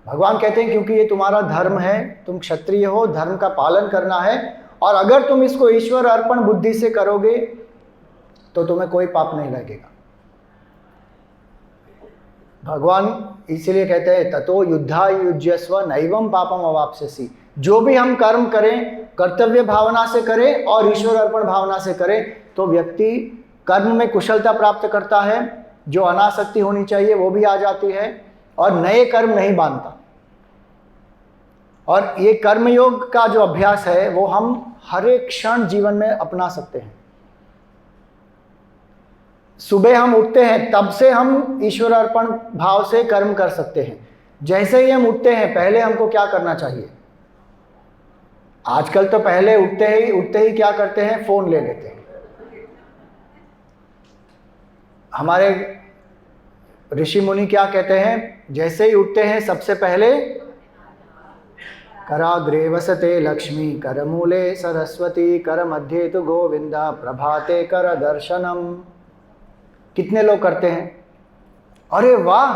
भगवान कहते हैं क्योंकि ये तुम्हारा धर्म है, तुम क्षत्रिय हो, धर्म का पालन करना है, और अगर तुम इसको ईश्वर अर्पण बुद्धि से करोगे तो तुम्हें कोई पाप नहीं लगेगा। भगवान इसीलिए कहते हैं ततो युद्धा युज्यस्व नैवम पापम अवाप्स्यसि। जो भी हम कर्म करें कर्तव्य भावना से करें और ईश्वर अर्पण भावना से करें तो व्यक्ति कर्म में कुशलता प्राप्त करता है। जो अनासक्ति होनी चाहिए वो भी आ जाती है और नए कर्म नहीं बांधता। और ये कर्मयोग का जो अभ्यास है वो हम हर एक क्षण जीवन में अपना सकते हैं। सुबह हम उठते हैं तब से हम ईश्वर अर्पण भाव से कर्म कर सकते हैं। जैसे ही हम उठते हैं पहले हमको क्या करना चाहिए? आजकल तो पहले उठते ही क्या करते हैं? फोन ले लेते हैं। हमारे ऋषि मुनि क्या कहते हैं? जैसे ही उठते हैं सबसे पहले कराग्रे वसते लक्ष्मी, करमूले सरस्वती, कर मध्य तु गोविंदा, प्रभाते कर दर्शनम। कितने लोग करते हैं? अरे वाह,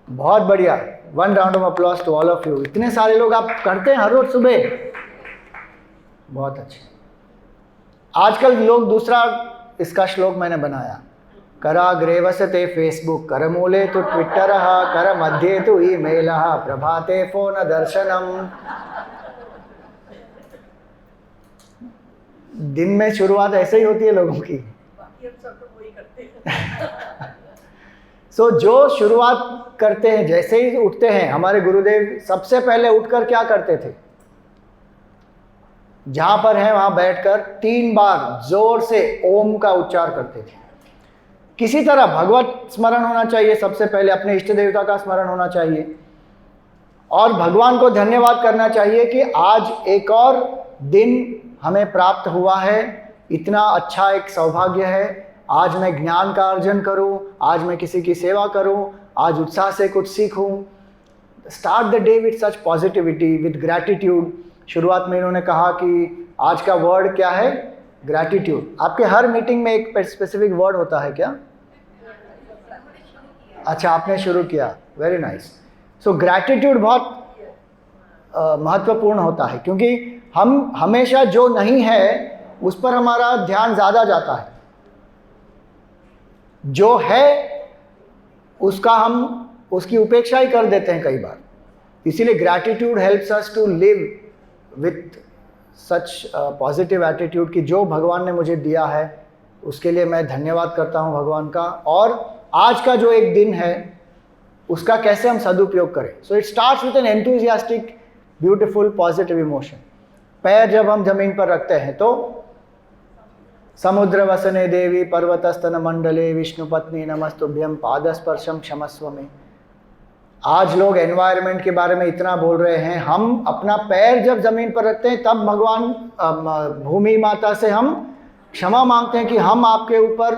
बहुत बढ़िया। One round of applause to all of you. इतने सारे लोग आप करते हैं हर रोज सुबह, बहुत अच्छे। आजकल लोग दूसरा इसका श्लोक मैंने बनाया, कराग्रे वसते फेसबुक, करमूले तो ट्विटर, कर मध्य तो ईमेल, प्रभाते फोन दर्शनम। दिन में शुरुआत ऐसे ही होती है लोगों की। सो जो शुरुआत करते हैं, जैसे ही उठते हैं, हमारे गुरुदेव सबसे पहले उठकर क्या करते थे? जहां पर हैं वहां बैठकर 3 बार जोर से ओम का उच्चार करते थे। किसी तरह भगवत स्मरण होना चाहिए, सबसे पहले अपने इष्ट देवता का स्मरण होना चाहिए और भगवान को धन्यवाद करना चाहिए कि आज एक और दिन हमें प्राप्त हुआ है। इतना अच्छा एक सौभाग्य है। आज मैं ज्ञान का अर्जन करूं, आज मैं किसी की सेवा करूं, आज उत्साह से कुछ सीखूं। Start the day with such positivity, with gratitude. शुरुआत में इन्होंने कहा कि आज का वर्ड क्या है? ग्रैटिट्यूड। आपके हर मीटिंग में एक स्पेसिफिक वर्ड होता है क्या? अच्छा, आपने शुरू किया, वेरी नाइस। सो ग्रैटिट्यूड बहुत महत्वपूर्ण होता है क्योंकि हम हमेशा जो नहीं है उस पर हमारा ध्यान ज़्यादा जाता है। जो है उसका हम उसकी उपेक्षा ही कर देते हैं कई बार। इसीलिए gratitude helps us to live with such positive attitude कि जो भगवान ने मुझे दिया है उसके लिए मैं धन्यवाद करता हूं भगवान का, और आज का जो एक दिन है उसका कैसे हम सदुपयोग करें। So it starts with an enthusiastic beautiful positive emotion. पैर जब हम जमीन पर रखते हैं तो समुद्र वसने देवी पर्वतस्तन मंडले विष्णु पत्नी नमस्तुभ्यम पादस्पर्शम क्षमस्व में। आज लोग एनवायरनमेंट के बारे में इतना बोल रहे हैं, हम अपना पैर जब जमीन पर रखते हैं तब भगवान भूमि माता से हम क्षमा मांगते हैं कि हम आपके ऊपर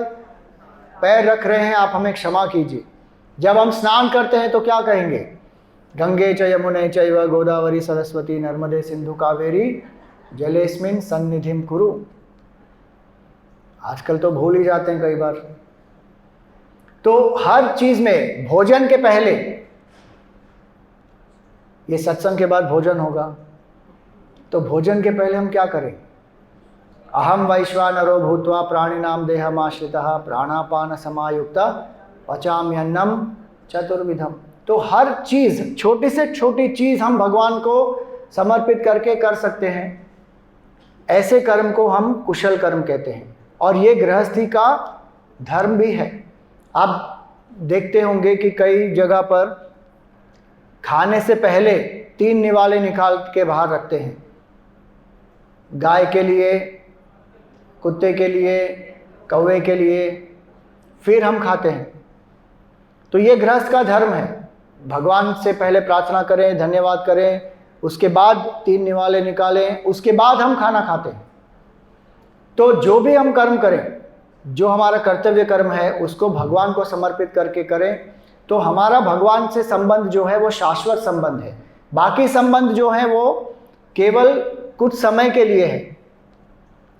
पैर रख रहे हैं, आप हमें क्षमा कीजिए। जब हम स्नान करते हैं तो क्या कहेंगे? गंगे च यमुने चैव गोदावरी सरस्वती नर्मदे सिंधु कावेरी जलेस्मिन सन्निधिम कुरु। आजकल तो भूल ही जाते हैं कई बार। तो हर चीज में भोजन के पहले, ये सत्संग के बाद भोजन होगा, तो भोजन के पहले हम क्या करें? अहम वैश्वानरो भूत्वा प्राणिनाम देहमाश्रितः प्राणापान समायुक्ता पचाम्यन्नम चतुर्विधम। तो हर चीज, छोटी से छोटी चीज हम भगवान को समर्पित करके कर सकते हैं। ऐसे कर्म को हम कुशल कर्म कहते हैं, और ये गृहस्थी का धर्म भी है। आप देखते होंगे कि कई जगह पर खाने से पहले 3 निवाले निकाल के बाहर रखते हैं, गाय के लिए, कुत्ते के लिए, कौवे के लिए, फिर हम खाते हैं। तो ये गृहस्थ का धर्म है। भगवान से पहले प्रार्थना करें, धन्यवाद करें, उसके बाद 3 निवाले निकालें, उसके बाद हम खाना खाते हैं। तो जो भी हम कर्म करें, जो हमारा कर्तव्य कर्म है, उसको भगवान को समर्पित करके करें, तो हमारा भगवान से संबंध जो है वो शाश्वत संबंध है। बाकी संबंध जो है वो केवल कुछ समय के लिए है,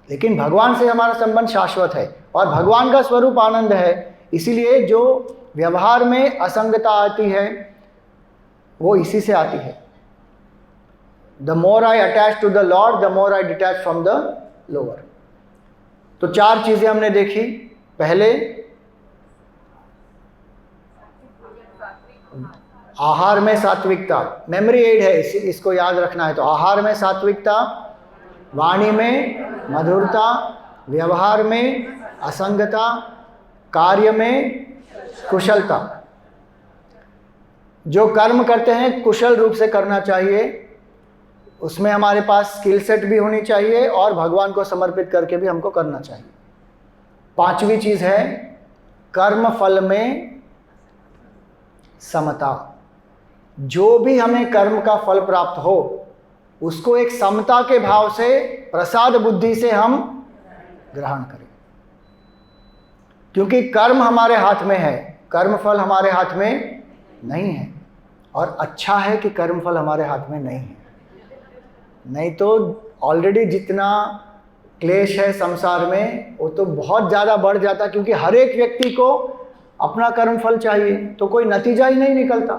लेकिन भगवान से हमारा संबंध शाश्वत है, और भगवान का स्वरूप आनंद है। इसीलिए जो व्यवहार में असंगता आती है वो इसी से आती है। The more I attach to the Lord, the more I detach from the lower. तो 4 चीजें हमने देखी। पहले आहार में सात्विकता, मेमोरी एड है, इसको याद रखना है। तो आहार में सात्विकता, वाणी में मधुरता, व्यवहार में असंगता, कार्य में कुशलता। जो कर्म करते हैं कुशल रूप से करना चाहिए, उसमें हमारे पास स्किल सेट भी होनी चाहिए, और भगवान को समर्पित करके भी हमको करना चाहिए। 5वीं चीज है कर्म फल में समता। जो भी हमें कर्म का फल प्राप्त हो, उसको एक समता के भाव से, प्रसाद बुद्धि से हम ग्रहण करें। क्योंकि कर्म हमारे हाथ में है, कर्म फल हमारे हाथ में नहीं है। और अच्छा है कि कर्म फल हमारे हाथ में नहीं है, नहीं तो ऑलरेडी जितना क्लेश है संसार में वो तो बहुत ज़्यादा बढ़ जाता, क्योंकि हर एक व्यक्ति को अपना कर्म फल चाहिए, तो कोई नतीजा ही नहीं निकलता।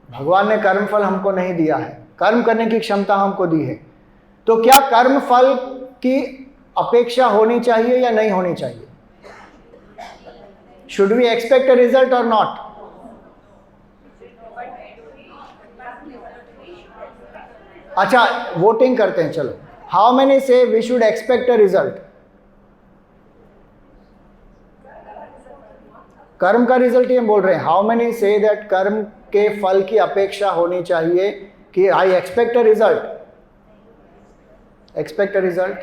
भगवान ने कर्म फल हमको नहीं दिया है, कर्म करने की क्षमता हमको दी है। तो क्या कर्म फल की अपेक्षा होनी चाहिए या नहीं होनी चाहिए? Should we expect a result और नॉट? अच्छा, वोटिंग करते हैं, चलो। How many say we should expect a result? कर्म का रिजल्ट ये बोल रहे हैं। हाउ मेनी से दैट कर्म के फल की अपेक्षा होनी चाहिए, कि I expect a result? Expect a result?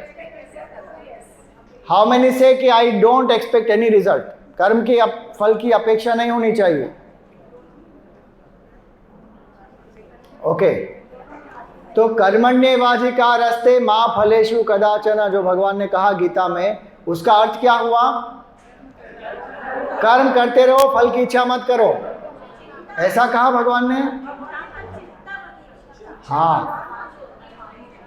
How many से कि I don't expect any result? कर्म की फल की अपेक्षा नहीं होनी चाहिए। ओके, तो कर्मण्येवाधिकारस्ते मा फलेषु कदाचन, जो भगवान ने कहा गीता में, उसका अर्थ क्या हुआ? कर्म करते रहो, फल की इच्छा मत करो, ऐसा कहा भगवान ने। हाँ,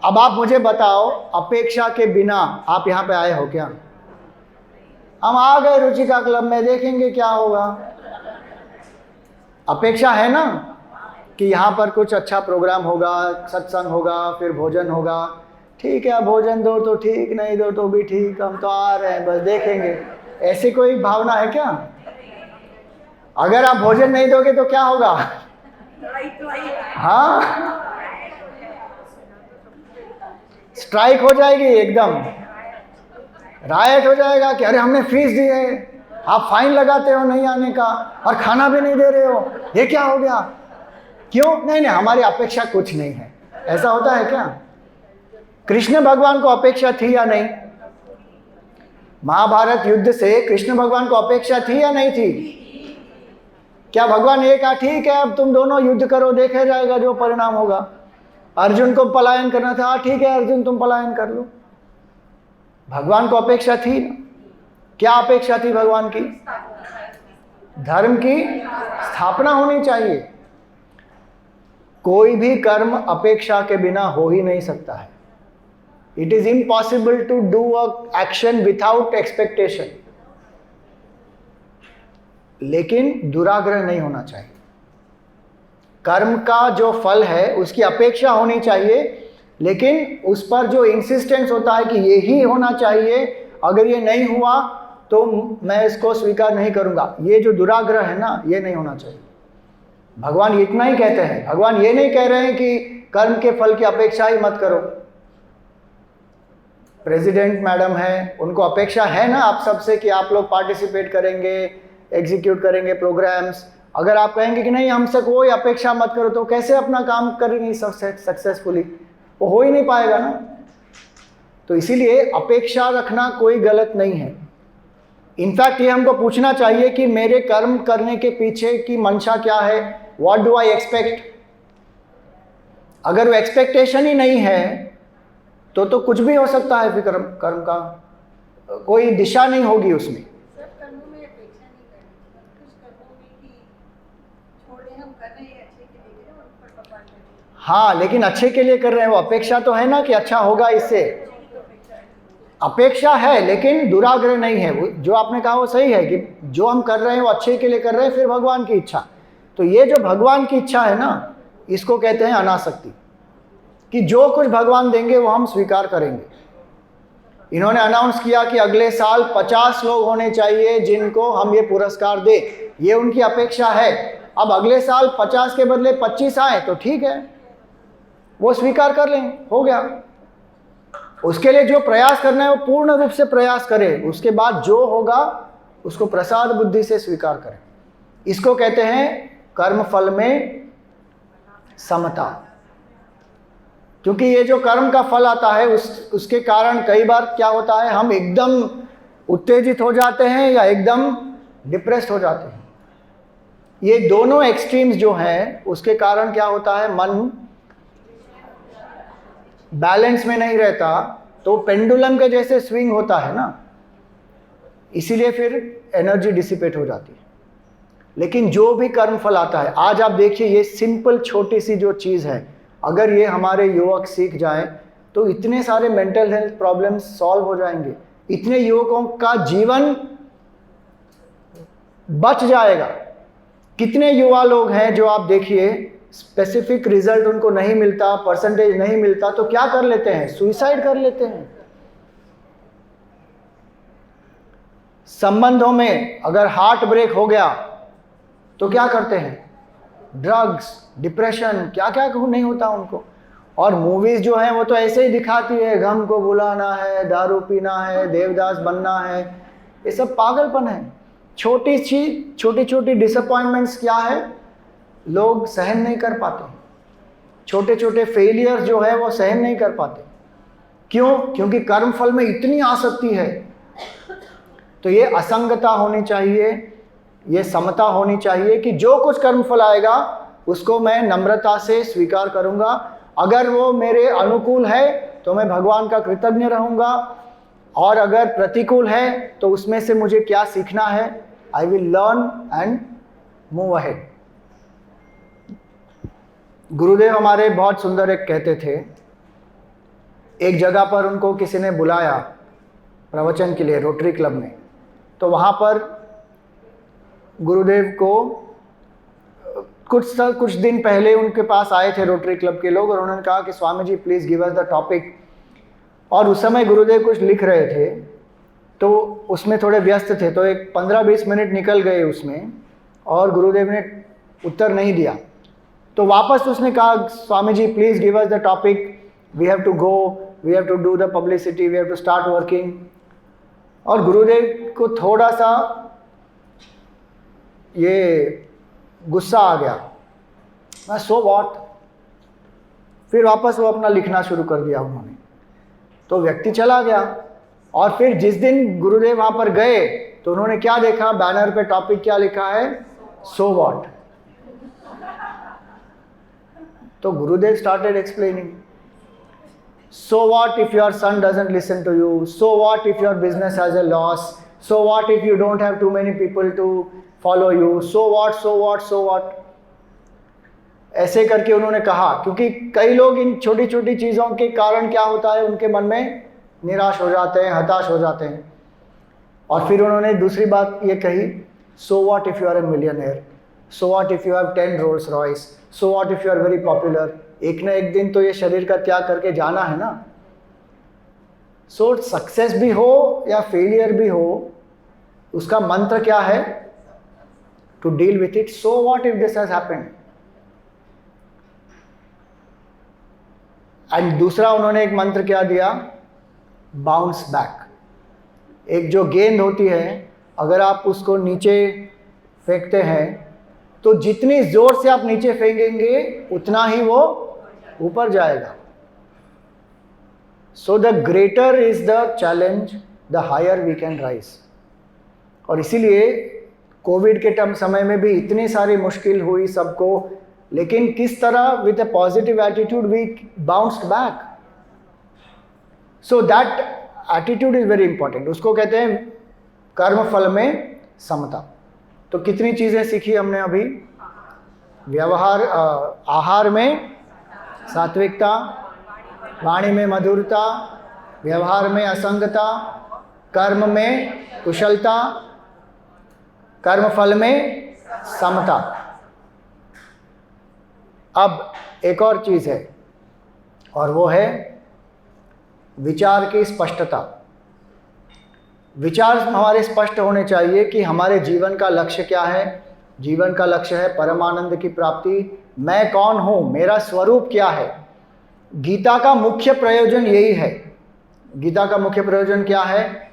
अब आप मुझे बताओ, अपेक्षा के बिना आप यहाँ पे आए हो क्या? हम आ गए रुचिका क्लब में, देखेंगे क्या होगा। अपेक्षा है ना कि यहाँ पर कुछ अच्छा प्रोग्राम होगा, सत्संग होगा, फिर भोजन होगा। ठीक है, भोजन दो तो ठीक, नहीं दो तो भी ठीक, हम तो आ रहे हैं, बस देखेंगे। ऐसी कोई भावना है क्या? अगर आप भोजन नहीं दोगे तो क्या होगा? हाँ, स्ट्राइक हो जाएगी, एकदम रायट हो जाएगा कि अरे हमने फीस दी है, आप फाइन लगाते हो नहीं आने का, और खाना भी नहीं दे रहे हो, ये क्या हो गया? क्यों? नहीं, हमारी अपेक्षा कुछ नहीं है। ऐसा होता है क्या? कृष्ण भगवान को अपेक्षा थी या नहीं? महाभारत युद्ध से कृष्ण भगवान को अपेक्षा थी या नहीं थी? क्या भगवान ये कहा ठीक है अब तुम दोनों युद्ध करो, देखा जाएगा जो परिणाम होगा? अर्जुन को पलायन करना था, हाँ ठीक है अर्जुन तुम पलायन कर लो। भगवान को अपेक्षा थी ना, क्या अपेक्षा थी भगवान की? धर्म की स्थापना होनी चाहिए। कोई भी कर्म अपेक्षा के बिना हो ही नहीं सकता है। It is impossible to do a action without expectation. लेकिन दुराग्रह नहीं होना चाहिए। कर्म का जो फल है उसकी अपेक्षा होनी चाहिए, लेकिन उस पर जो इंसिस्टेंस होता है कि ये ही होना चाहिए, अगर ये नहीं हुआ तो मैं इसको स्वीकार नहीं करूंगा, ये जो दुराग्रह है ना, ये नहीं होना चाहिए। भगवान इतना ही कहते हैं, भगवान ये नहीं कह रहे हैं कि कर्म के फल की अपेक्षा ही मत करो। प्रेसिडेंट मैडम है, उनको अपेक्षा है ना आप सबसे कि आप लोग पार्टिसिपेट करेंगे, एग्जीक्यूट करेंगे प्रोग्राम्स। अगर आप कहेंगे कि नहीं हमसे कोई अपेक्षा मत करो, तो कैसे अपना काम करेंगे सक्सेसफुली? वो हो ही नहीं पाएगा ना। तो इसीलिए अपेक्षा रखना कोई गलत नहीं है। इनफैक्ट ये हमको पूछना चाहिए कि मेरे कर्म करने के पीछे की मंशा क्या है, व्हाट डू आई एक्सपेक्ट। अगर वो एक्सपेक्टेशन ही नहीं है तो कुछ भी हो सकता है, फिर कर्म का कोई दिशा नहीं होगी उसमें। हाँ, लेकिन अच्छे के लिए कर रहे हैं, वो अपेक्षा तो है ना कि अच्छा होगा इससे। अपेक्षा है लेकिन दुराग्रह नहीं है। वो जो आपने कहा वो सही है कि जो हम कर रहे हैं वो अच्छे के लिए कर रहे हैं, फिर भगवान की इच्छा। तो ये जो भगवान की इच्छा है ना, इसको कहते हैं अनासक्ति, कि जो कुछ भगवान देंगे वो हम स्वीकार करेंगे। इन्होंने अनाउंस किया कि अगले साल 50 लोग होने चाहिए जिनको हम ये पुरस्कार दे, ये उनकी अपेक्षा है। अब अगले साल 50 के बदले 25 आए तो ठीक है, वो स्वीकार कर लें, हो गया। उसके लिए जो प्रयास करना है वो पूर्ण रूप से प्रयास करें, उसके बाद जो होगा उसको प्रसाद बुद्धि से स्वीकार करें। इसको कहते हैं कर्म फल में समता। क्योंकि ये जो कर्म का फल आता है उसके कारण कई बार क्या होता है, हम एकदम उत्तेजित हो जाते हैं या एकदम डिप्रेस्ड हो जाते हैं। ये दोनों एक्सट्रीम्स जो हैं उसके कारण क्या होता है, मन बैलेंस में नहीं रहता, तो पेंडुलम के जैसे स्विंग होता है ना, इसीलिए फिर एनर्जी डिसिपेट हो जाती है। लेकिन जो भी कर्म फल आता है, आज आप देखिए ये सिंपल छोटी सी जो चीज़ है, अगर ये हमारे युवक सीख जाएं तो इतने सारे मेंटल हेल्थ प्रॉब्लम्स सॉल्व हो जाएंगे, इतने युवकों का जीवन बच जाएगा। कितने युवा लोग हैं जो आप देखिए स्पेसिफिक रिजल्ट उनको नहीं मिलता, परसेंटेज नहीं मिलता, तो क्या कर लेते हैं, सुसाइड कर लेते हैं। संबंधों में अगर हार्ट ब्रेक हो गया तो क्या करते हैं, ड्रग्स, डिप्रेशन, क्या क्या नहीं होता उनको। और मूवीज जो है वो तो ऐसे ही दिखाती है, गम को भुलाना है, दारू पीना है, देवदास बनना है, ये सब पागलपन है। छोटी छोटी डिसअपॉइंटमेंट्स क्या है, लोग सहन नहीं कर पाते। छोटे छोटे फेलियर जो है वो सहन नहीं कर पाते। क्यों? क्योंकि कर्म फल में इतनी आसक्ति है। तो ये असंगता होनी चाहिए, ये समता होनी चाहिए कि जो कुछ कर्म फल आएगा उसको मैं नम्रता से स्वीकार करूंगा। अगर वो मेरे अनुकूल है तो मैं भगवान का कृतज्ञ रहूंगा, और अगर प्रतिकूल है तो उसमें से मुझे क्या सीखना है, I will learn and move ahead. गुरुदेव हमारे बहुत सुंदर एक कहते थे, एक जगह पर उनको किसी ने बुलाया प्रवचन के लिए रोटरी क्लब में, तो वहाँ पर गुरुदेव को कुछ दिन पहले उनके पास आए थे रोटरी क्लब के लोग, और उन्होंने कहा कि Swami ji please give us the topic. और उस समय गुरुदेव कुछ लिख रहे थे तो उसमें थोड़े व्यस्त थे, तो एक 15-20 मिनट निकल गए उसमें और गुरुदेव ने उत्तर नहीं दिया। तो वापस उसने कहा Swami ji please give us the topic, we have to go, we have to do the publicity, we have to start working. और गुरुदेव को थोड़ा सा ये गुस्सा आ गया, मैं सो व्हाट। फिर वापस वो अपना लिखना शुरू कर दिया उन्होंने, तो व्यक्ति चला गया। और फिर जिस दिन गुरुदेव वहाँ पर गए तो उन्होंने क्या देखा, बैनर पे टॉपिक क्या लिखा है, So what? तो गुरुदेव started explaining. So what if your son doesn't listen to you? So what if your business has a loss? So what if you don't have too many people to follow you? So what, so what, so what? ऐसे करके उन्होंने कहा, क्योंकि कई लोग इन छोटी छोटी चीज़ों के कारण क्या होता है, उनके मन में निराश हो जाते हैं, हताश हो जाते हैं। और फिर उन्होंने दूसरी बात ये कही, so what if you are a millionaire, so what if you have 10 Rolls Royce, so what if you are very popular. एक ना एक दिन तो ये शरीर का त्याग करके जाना है ना। सो सक्सेस भी हो या फेलियर भी हो, उसका मंत्र क्या है? To deal with it. So what if this has happened. And दूसरा उन्होंने एक मंत्र क्या दिया? Bounce back. एक जो गेंद होती है, अगर आप उसको नीचे फेंकते हैं तो जितनी जोर से आप नीचे फेंकेंगे उतना ही वो ऊपर जाएगा। So the greater is the challenge, the higher we can rise. और इसीलिए कोविड के समय में भी इतनी सारी मुश्किल हुई सबको, लेकिन किस तरह with a positive attitude we bounced back. So that attitude is very important. उसको कहते हैं कर्म फल में समता। तो कितनी चीज़ें सीखी हमने अभी? व्यवहार, आहार में सात्विकता, वाणी में मधुरता, व्यवहार में असंगता, कर्म में कुशलता, कर्म फल में समता। अब एक और चीज़ है, और वो है विचार की स्पष्टता। विचार हमारे स्पष्ट होने चाहिए कि हमारे जीवन का लक्ष्य क्या है। जीवन का लक्ष्य है परमानंद की प्राप्ति। मैं कौन हूँ, मेरा स्वरूप क्या है। गीता का मुख्य प्रयोजन यही है। गीता का मुख्य प्रयोजन क्या है?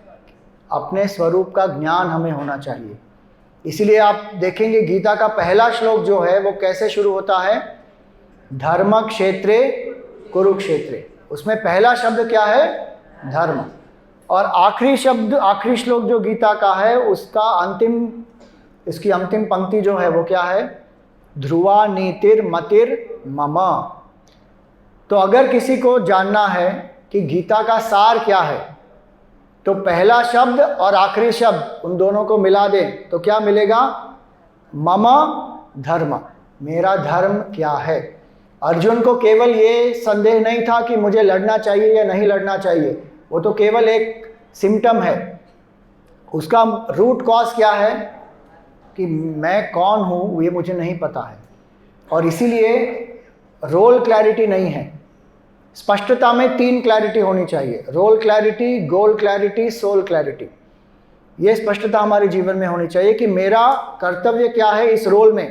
अपने स्वरूप का ज्ञान हमें होना चाहिए। इसलिए आप देखेंगे गीता का पहला श्लोक जो है वो कैसे शुरू होता है? धर्म क्षेत्रे कुरुक्षेत्रे। उसमें पहला शब्द क्या है? धर्म। और आखिरी शब्द, आखिरी श्लोक जो गीता का है उसका इसकी अंतिम पंक्ति जो है वो क्या है? ध्रुवा नीतिर मतिर मम। तो अगर किसी को जानना है कि गीता का सार क्या है, तो पहला शब्द और आखिरी शब्द उन दोनों को मिला दें तो क्या मिलेगा? मम धर्म। मेरा धर्म क्या है। अर्जुन को केवल ये संदेह नहीं था कि मुझे लड़ना चाहिए या नहीं लड़ना चाहिए, वो तो केवल एक सिम्टम है। उसका रूट कॉज क्या है? कि मैं कौन हूँ ये मुझे नहीं पता है। और इसीलिए रोल क्लैरिटी नहीं है। स्पष्टता में 3 क्लैरिटी होनी चाहिए: रोल क्लैरिटी, गोल क्लैरिटी, सोल क्लैरिटी। ये स्पष्टता हमारे जीवन में होनी चाहिए कि मेरा कर्तव्य क्या है इस रोल में।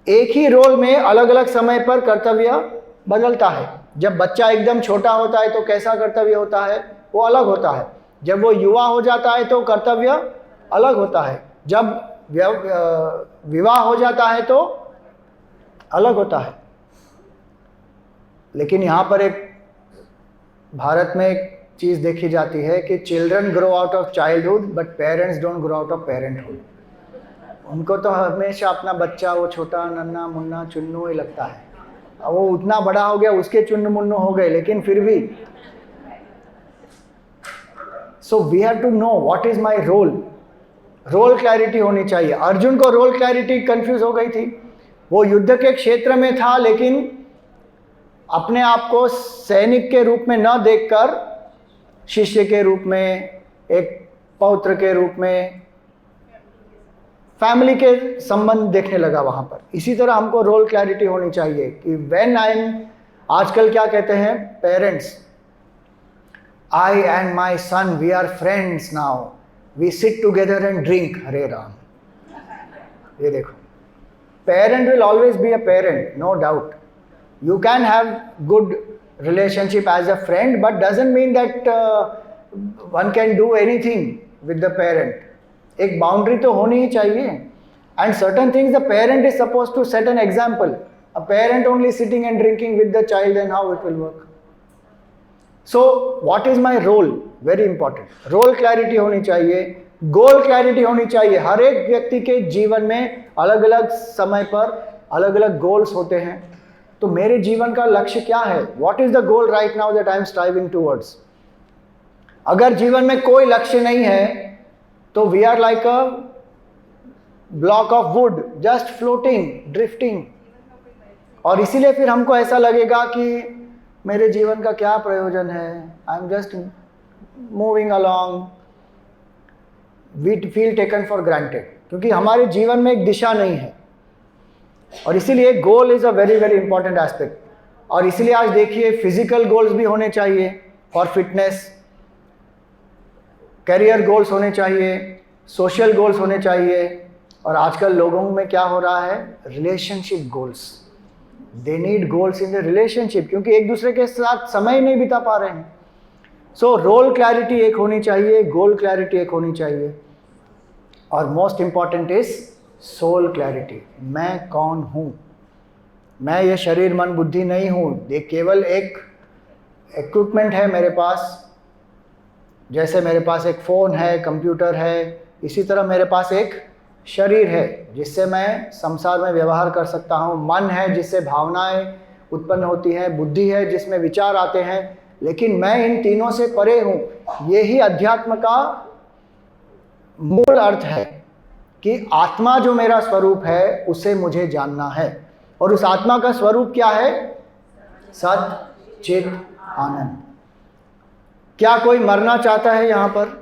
एक ही रोल में अलग अलग समय पर कर्तव्य बदलता है। जब बच्चा एकदम छोटा होता है तो कैसा कर्तव्य होता है? वो अलग होता है। जब वो युवा हो जाता है तो कर्तव्य अलग होता है। जब विवाह हो जाता है तो अलग होता है। लेकिन यहाँ पर एक भारत में एक चीज़ देखी जाती है कि children grow out of childhood but parents don't grow out of parenthood. उनको तो हमेशा अपना बच्चा वो छोटा नन्ना मुन्ना चुन्नू ही लगता है। अब वो उतना बड़ा हो गया, उसके चुन्नू मुन्नू हो गए, लेकिन फिर भी so we have to know what is my role. Role clarity होनी चाहिए। अर्जुन को रोल क्लैरिटी कंफ्यूज हो गई थी। वो युद्ध के क्षेत्र में था, लेकिन अपने आप को सैनिक के रूप में न देखकर शिष्य के रूप में, एक पौत्र के रूप में, फैमिली के संबंध देखने लगा वहाँ पर। इसी तरह हमको रोल क्लैरिटी होनी चाहिए कि व्हेन आई एम, आजकल क्या कहते हैं parents, I and my son we are friends now, we sit together and drink. Hare Ram. ये देखो, parent will always be a parent, no doubt. You can have good relationship as a friend, but doesn't mean that one can do anything with the parent. एक boundary तो होनी ही चाहिए. And certain things the parent is supposed to set an example. A parent only sitting and drinking with the child, and how it will work. So what is my role? Very important. Role clarity होनी चाहिए. गोल clarity होनी चाहिए। हर एक व्यक्ति के जीवन में अलग अलग समय पर अलग अलग गोल्स होते हैं। तो मेरे जीवन का लक्ष्य क्या है? What is the goal right now that I am striving towards? अगर जीवन में कोई लक्ष्य नहीं है तो we are like a block of wood just floating, drifting. और इसीलिए फिर हमको ऐसा लगेगा कि मेरे जीवन का क्या प्रयोजन है, I am just moving along, we feel taken for granted, क्योंकि हमारे जीवन में एक दिशा नहीं है। और इसीलिए goal is a very very important aspect. और इसीलिए आज देखिए फिजिकल गोल्स भी होने चाहिए फॉर फिटनेस, करियर गोल्स होने चाहिए, सोशल गोल्स होने चाहिए। और आजकल लोगों में क्या हो रहा है? Relationship goals, they need goals in the relationship, क्योंकि एक दूसरे के साथ समय नहीं बिता पा रहे हैं। सो रोल क्लैरिटी एक होनी चाहिए, गोल क्लैरिटी एक होनी चाहिए, और most important is soul clarity. मैं कौन हूँ? मैं ये शरीर मन बुद्धि नहीं हूँ, ये केवल एक इक्विपमेंट है मेरे पास। जैसे मेरे पास एक फ़ोन है, कंप्यूटर है, इसी तरह मेरे पास एक शरीर है जिससे मैं संसार में व्यवहार कर सकता हूँ, मन है जिससे भावनाएं उत्पन्न होती हैं, बुद्धि है जिसमें विचार आते हैं। लेकिन मैं इन तीनों से परे हूँ। यही अध्यात्म का मूल अर्थ है कि आत्मा जो मेरा स्वरूप है उसे मुझे जानना है। और उस आत्मा का स्वरूप क्या है? सत चित आनंद। क्या कोई मरना चाहता है यहाँ पर?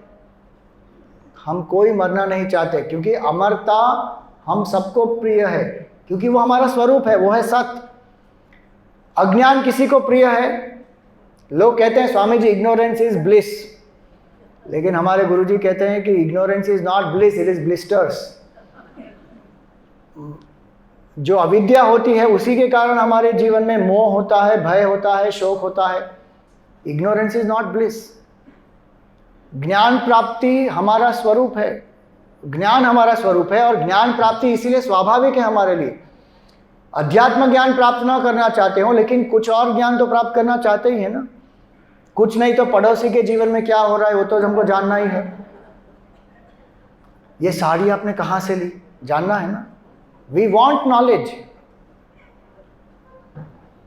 हम कोई मरना नहीं चाहते, क्योंकि अमरता हम सबको प्रिय है, क्योंकि वो हमारा स्वरूप है, वो है सत्य। अज्ञान किसी को प्रिय है? लोग कहते हैं Swami ji ignorance is bliss, लेकिन हमारे गुरुजी कहते हैं कि ignorance is not bliss, it is blisters. जो अविद्या होती है उसी के कारण हमारे जीवन में मोह होता है, भय होता है, शोक होता है। Ignorance is not bliss. ज्ञान प्राप्ति हमारा स्वरूप है, ज्ञान हमारा स्वरूप है, और ज्ञान प्राप्ति इसीलिए स्वाभाविक है हमारे लिए। अध्यात्म ज्ञान प्राप्त ना करना चाहते हो, लेकिन कुछ और ज्ञान तो प्राप्त करना चाहते ही है ना। कुछ नहीं तो पड़ोसी के जीवन में क्या हो रहा है वो तो हमको जानना ही है। ये साड़ी आपने कहाँ से ली, जानना है ना। We want knowledge.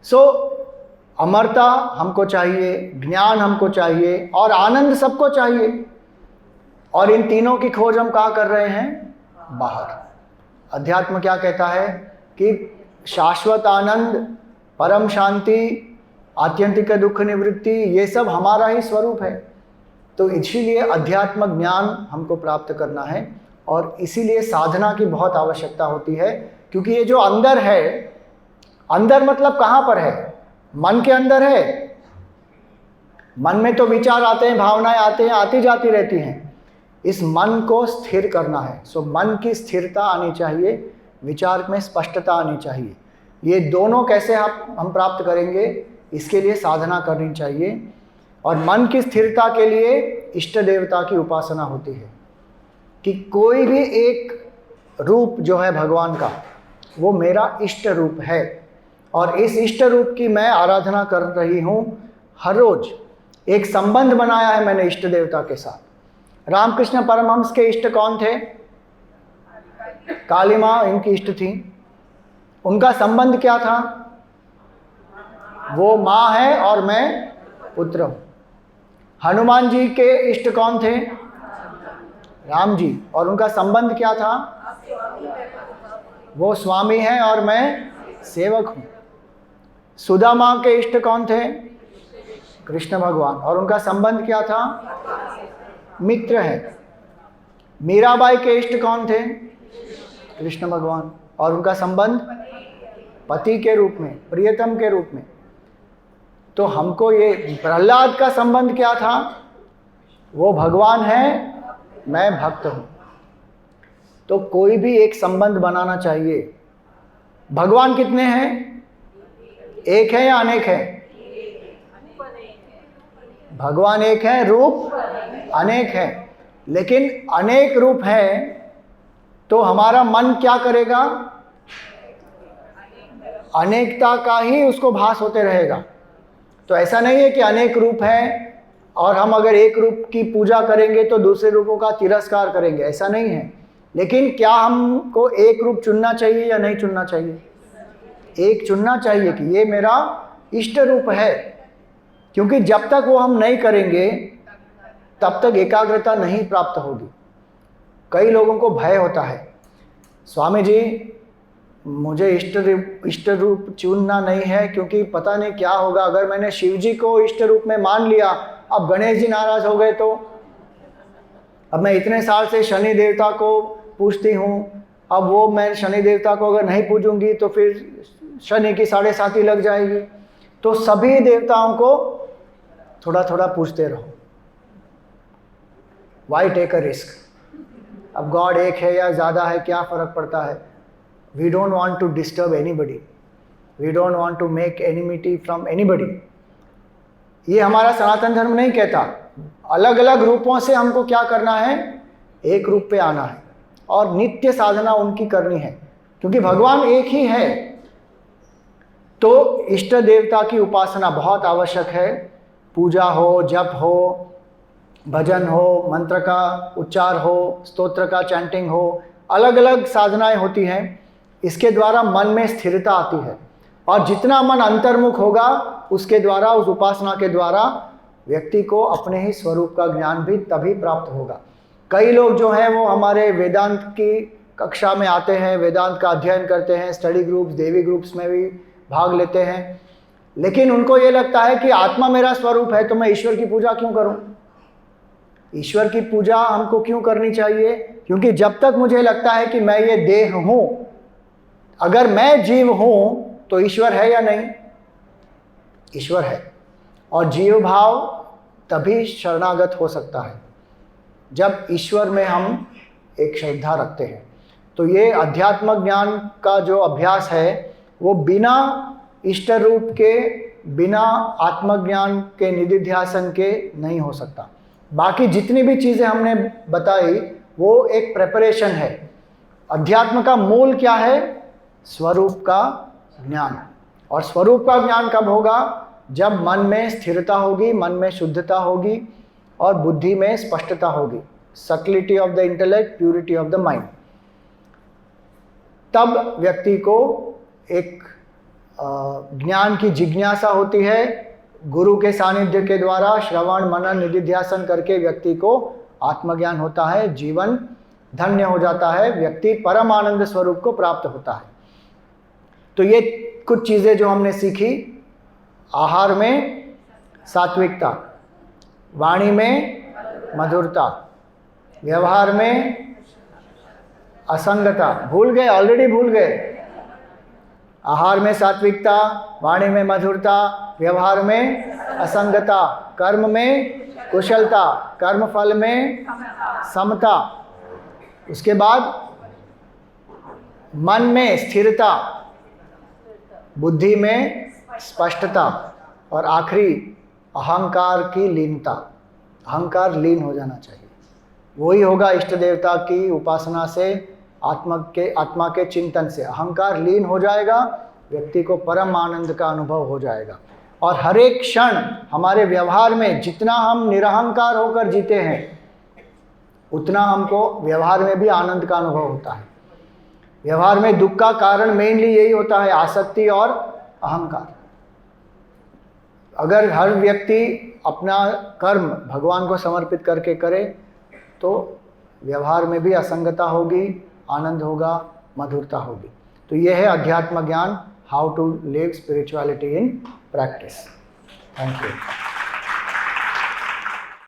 सो अमरता हमको चाहिए, ज्ञान हमको चाहिए, और आनंद सबको चाहिए। और इन तीनों की खोज हम कहाँ कर रहे हैं? बाहर। अध्यात्म क्या कहता है कि शाश्वत आनंद, परम शांति, आत्यंतिक दुख निवृत्ति, ये सब हमारा ही स्वरूप है। तो इसीलिए अध्यात्म ज्ञान हमको प्राप्त करना है, और इसीलिए साधना की बहुत आवश्यकता होती है। क्योंकि ये जो अंदर है, अंदर मतलब कहाँ पर है? मन के अंदर है। मन में तो विचार आते हैं, भावनाएं आते हैं, आती जाती रहती हैं। इस मन को स्थिर करना है। सो मन की स्थिरता आनी चाहिए, विचार में स्पष्टता आनी चाहिए। ये दोनों कैसे हम प्राप्त करेंगे? इसके लिए साधना करनी चाहिए। और मन की स्थिरता के लिए इष्ट देवता की उपासना होती है, कि कोई भी एक रूप जो है भगवान का, वो मेरा इष्ट रूप है, और इस इष्ट रूप की मैं आराधना कर रही हूँ हर रोज। एक संबंध बनाया है मैंने इष्ट देवता के साथ। रामकृष्ण परमहंस के इष्ट कौन थे? काली माँ इनकी इष्ट थी। उनका संबंध क्या था? वो माँ है और मैं पुत्र हूँ। हनुमान जी के इष्ट कौन थे? राम जी, और उनका संबंध क्या था? वो स्वामी हैं और मैं सेवक हूँ। सुदामा के इष्ट कौन थे? कृष्ण भगवान, और उनका संबंध क्या था? मित्र है। मीराबाई के इष्ट कौन थे? कृष्ण भगवान, और उनका संबंध पति के रूप में, प्रियतम के रूप में। तो हमको ये प्रहलाद का संबंध क्या था? वो भगवान है, मैं भक्त हूँ। तो कोई भी एक संबंध बनाना चाहिए। भगवान कितने हैं? एक है या अनेक है? भगवान एक है, रूप अनेक है। लेकिन अनेक रूप है तो हमारा मन क्या करेगा? अनेकता का ही उसको भास होते रहेगा। तो ऐसा नहीं है कि अनेक रूप है और हम अगर एक रूप की पूजा करेंगे तो दूसरे रूपों का तिरस्कार करेंगे, ऐसा नहीं है। लेकिन क्या हमको एक रूप चुनना चाहिए या नहीं चुनना चाहिए? एक चुनना चाहिए कि ये मेरा इष्ट रूप है, क्योंकि जब तक वो हम नहीं करेंगे तब तक एकाग्रता नहीं प्राप्त होगी। कई लोगों को भय होता है, स्वामी जी मुझे इष्ट रूप चुनना नहीं है क्योंकि पता नहीं क्या होगा, अगर मैंने शिव जी को इष्ट रूप में मान लिया, अब गणेश जी नाराज हो गए तो, अब मैं इतने साल से शनि देवता को पूजती हूँ, अब वो मैं शनि देवता को अगर नहीं पूजूंगी तो फिर शनि की 7.5 लग जाएगी। तो सभी देवताओं को थोड़ा थोड़ा पूजते रहो। Why take a risk? अब गॉड एक है या ज़्यादा है, क्या फ़र्क पड़ता है? We don't want to disturb anybody. We don't want to make enmity from anybody. ये हमारा सनातन धर्म नहीं कहता। अलग अलग रूपों से हमको क्या करना है? एक रूप पे आना है और नित्य साधना उनकी करनी है, क्योंकि भगवान एक ही है। तो इष्ट देवता की उपासना बहुत आवश्यक है। पूजा हो, जप हो, भजन हो, मंत्र का उच्चार हो, स्तोत्र का चैंटिंग हो, अलग अलग साधनाएं होती हैं। इसके द्वारा मन में स्थिरता आती है, और जितना मन अंतर्मुख होगा उसके द्वारा, उस उपासना के द्वारा व्यक्ति को अपने ही स्वरूप का ज्ञान भी तभी प्राप्त होगा। कई लोग जो हैं वो हमारे वेदांत की कक्षा में आते हैं, वेदांत का अध्ययन करते हैं, स्टडी ग्रुप्स, देवी ग्रुप्स में भी भाग लेते हैं, लेकिन उनको ये लगता है कि आत्मा मेरा स्वरूप है तो मैं ईश्वर की पूजा क्यों करूं? ईश्वर की पूजा हमको क्यों करनी चाहिए? क्योंकि जब तक मुझे लगता है कि मैं ये देह हूं, अगर मैं जीव हूं तो ईश्वर है या नहीं? ईश्वर है। और जीव भाव तभी शरणागत हो सकता है जब ईश्वर में हम एक श्रद्धा रखते हैं। तो ये अध्यात्म ज्ञान का जो अभ्यास है वो बिना इष्ट रूप के, बिना आत्मज्ञान के निधिध्यासन के नहीं हो सकता। बाकी जितनी भी चीज़ें हमने बताई वो एक प्रेपरेशन है। अध्यात्म का मूल क्या है? स्वरूप का ज्ञान। और स्वरूप का ज्ञान कब होगा? जब मन में स्थिरता होगी, मन में शुद्धता होगी और बुद्धि में स्पष्टता होगी। Subtlety of the intellect, purity of the mind. तब व्यक्ति को एक ज्ञान की जिज्ञासा होती है। गुरु के सानिध्य के द्वारा श्रवण मनन निधिध्यासन करके व्यक्ति को आत्मज्ञान होता है, जीवन धन्य हो जाता है, व्यक्ति परम आनंद स्वरूप को प्राप्त होता है। तो ये कुछ चीज़ें जो हमने सीखी। आहार में सात्विकता, वाणी में मधुरता, व्यवहार में असंगता। भूल गए, ऑलरेडी भूल गए। आहार में सात्विकता, वाणी में मधुरता, व्यवहार में असंगता, कर्म में कुशलता, कर्म फल में समता। उसके बाद मन में स्थिरता, बुद्धि में स्पष्टता, और आखिरी अहंकार की लीनता। अहंकार लीन हो जाना चाहिए। वही होगा इष्ट देवता की उपासना से, आत्मा के चिंतन से अहंकार लीन हो जाएगा, व्यक्ति को परम आनंद का अनुभव हो जाएगा। और हर एक क्षण हमारे व्यवहार में जितना हम निरहंकार होकर जीते हैं, उतना हमको व्यवहार में भी आनंद का अनुभव होता है। व्यवहार में दुख का कारण मेनली यही होता है, आसक्ति और अहंकार। अगर हर व्यक्ति अपना कर्म भगवान को समर्पित करके करे तो व्यवहार में भी असंगता होगी, आनंद होगा, मधुरता होगी। तो यह है अध्यात्म ज्ञान, how to live spirituality in practice. Thank you.